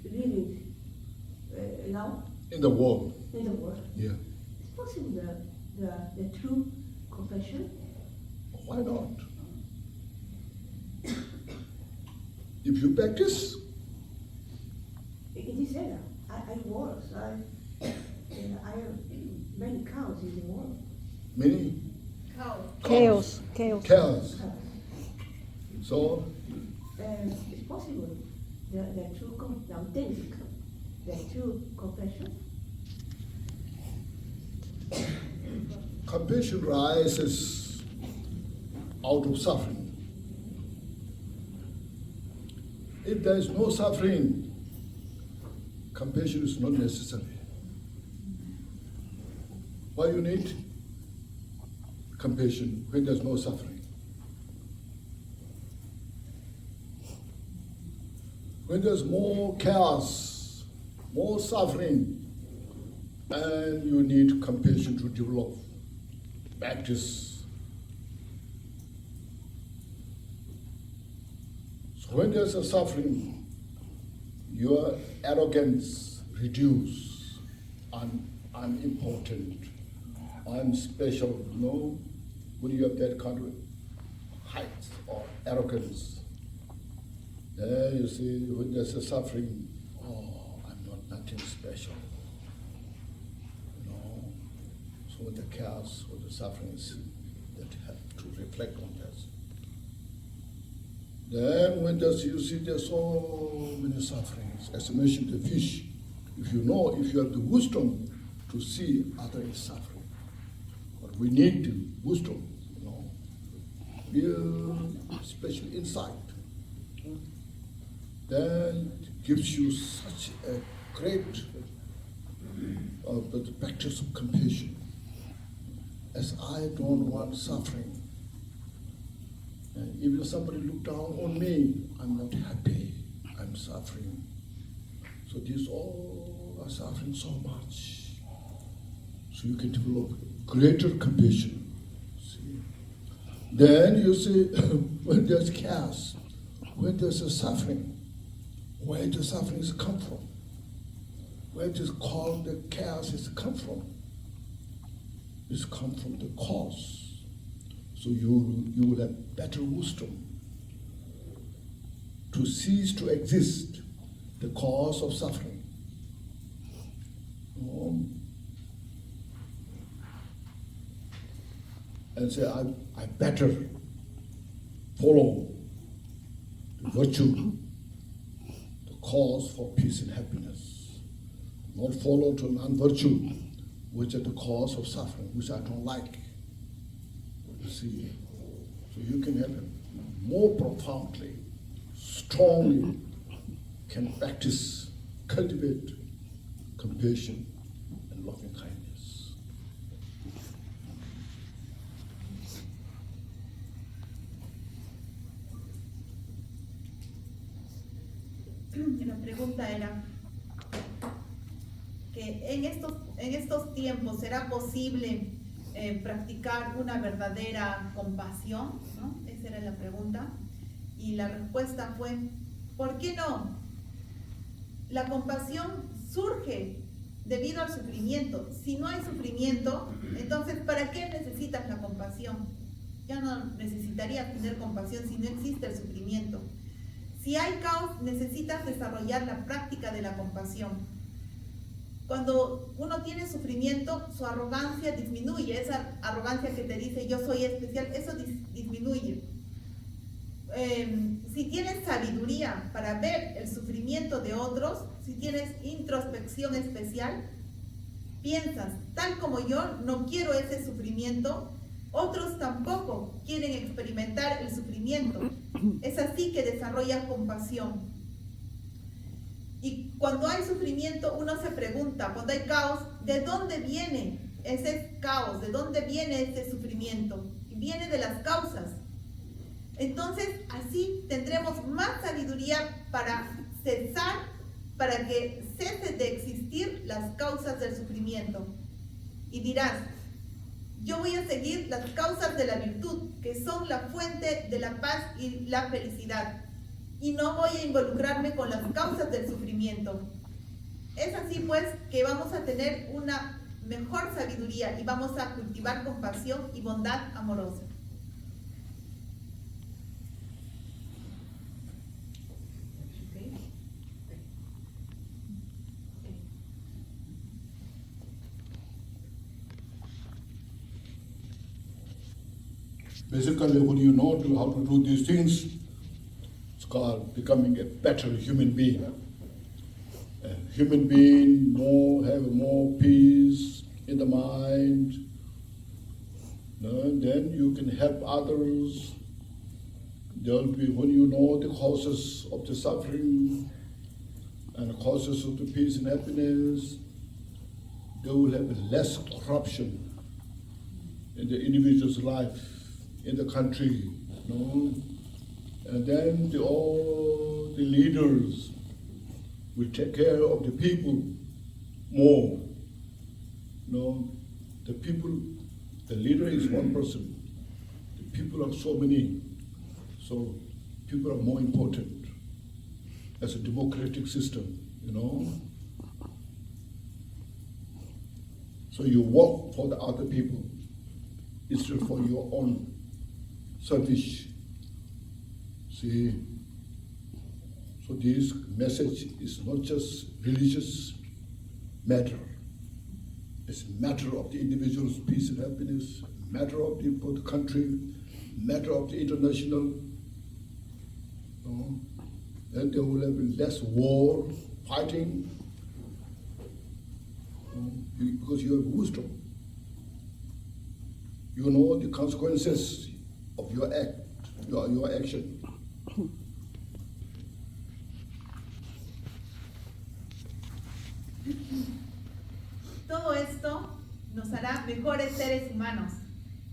living now In the world. in the world. Yeah. It's possible the true compassion. Why not? If you practice, In this era, I was, I have many cows in the world. many Chaos. chaos. So, It's possible the true, the authentic, the true compassion. compassion rises out of suffering. If there is no suffering, compassion is not necessary. Why you need compassion when there's no suffering? When there's more chaos, more suffering, and you need compassion to develop, practice. So when there's a suffering, your arrogance reduces. I'm important. I'm special. No, when you have that kind of height or arrogance, then you see when there's a suffering, oh, I'm not nothing special. No. So the chaos or the sufferings that have to reflect on this. Then when there's, you see there's so many sufferings, as I mentioned the fish, if you know, if you have the wisdom to see other is suffering, but we need the wisdom, you know, real special insight. Then it gives you such a great the practice of compassion. As I don't want suffering. And even if somebody look down on me, I'm not happy, I'm suffering. So these all are suffering so much. So you can develop greater compassion. See? Then you see, when there's chaos, when there's a suffering, where the suffering is come from, where it is called the chaos is come from, it's come from the cause. So you will have better wisdom to cease to exist, the cause of suffering. And say, I better follow the virtue, the cause for peace and happiness. Not follow to non-virtue, which are the cause of suffering, which I don't like. You see, so you can have it more profoundly, strongly, can practice, cultivate compassion and loving kindness. La pregunta era que en estos tiempos será posible practicar una verdadera compasión, ¿no? Esa era la pregunta. Y la respuesta fue, ¿por qué no? La compasión surge debido al sufrimiento. Si no hay sufrimiento, entonces ¿para qué necesitas la compasión? Ya no necesitarías tener compasión si no existe el sufrimiento. Si hay caos, necesitas desarrollar la práctica de la compasión. Cuando uno tiene sufrimiento, su arrogancia disminuye. Esa arrogancia que te dice yo soy especial, eso disminuye. Si tienes sabiduría para ver el sufrimiento de otros, si tienes introspección especial, piensas, tal como yo no quiero ese sufrimiento, otros tampoco quieren experimentar el sufrimiento. Es así que desarrollas compasión. Y cuando hay sufrimiento, uno se pregunta, cuando hay caos, ¿de dónde viene ese caos? ¿De dónde viene ese sufrimiento? Viene de las causas. Entonces, así tendremos más sabiduría para cesar, para que cese de existir las causas del sufrimiento. Y dirás, Yo voy a seguir las causas de la virtud, que son la fuente de la paz y la felicidad. Y no voy a involucrarme con las causas del sufrimiento. Es así pues que vamos a tener una mejor sabiduría y vamos a cultivar compasión y bondad amorosa. Basically, when you know how to do these things, it's called becoming a better human being. A human being have more peace in the mind. Then you can help others. There will be, when you know the causes of the suffering and the causes of the peace and happiness, they will have less corruption in the individual's life, in the country, and then all the leaders will take care of the people more. The people, the leader is one person. The people are so many, so people are more important as a democratic system, So you work for the other people instead for your own selfish. See, so this message is not just religious matter. It's a matter of the individual's peace and happiness, matter of the country, matter of the international. Then there will have less war, fighting, because you have wisdom. You know the consequences of your act, your action. Todo esto nos hará mejores seres humanos.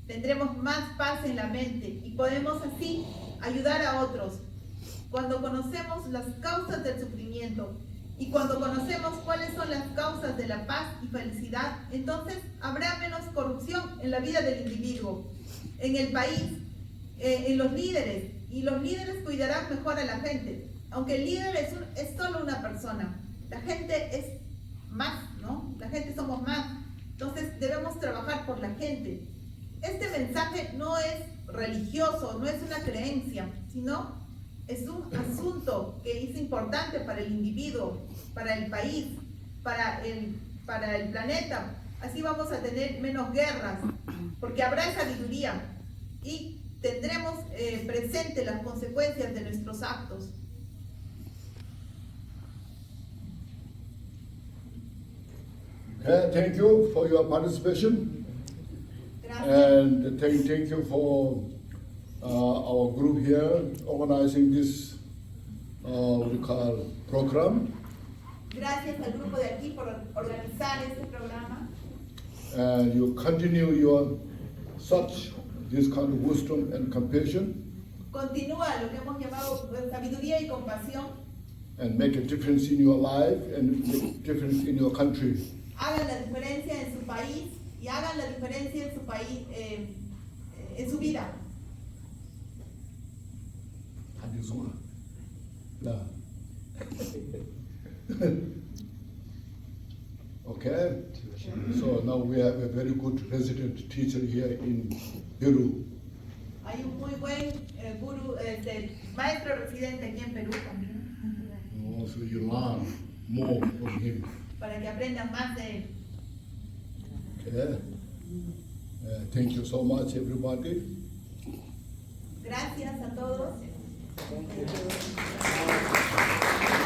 Tendremos más paz en la mente y podemos así ayudar a otros. Cuando conocemos las causas del sufrimiento y cuando conocemos cuáles son las causas de la paz y felicidad, entonces habrá menos corrupción en la vida del individuo, en el país, en los líderes, y los líderes cuidarán mejor a la gente. Aunque el líder es solo una persona, la gente es más, ¿no? La gente somos más. Entonces debemos trabajar por la gente. Este mensaje no es religioso, no es una creencia, sino es un asunto que es importante para el individuo, para el país, para el planeta. Así vamos a tener menos guerras, porque habrá sabiduría y tendremos presente las consecuencias de nuestros actos. Thank you for your participation. Gracias. And thank you for our group here organizing this what we call program. Gracias al grupo de aquí por organizar este programa. And you continue this kind of wisdom and compassion. Continúa lo que hemos llamado sabiduría y compasión. And make a difference in your life and make a difference in your country. Hagan la diferencia en su país y hagan la diferencia en su país, en su vida. Okay, so now we have a very good resident teacher here in Peru. Hay un muy buen gurú, maestro residente aquí en Perú también. So you learn more from him. Para que aprendan más de él. Okay. Thank you so much, everybody. Gracias a todos.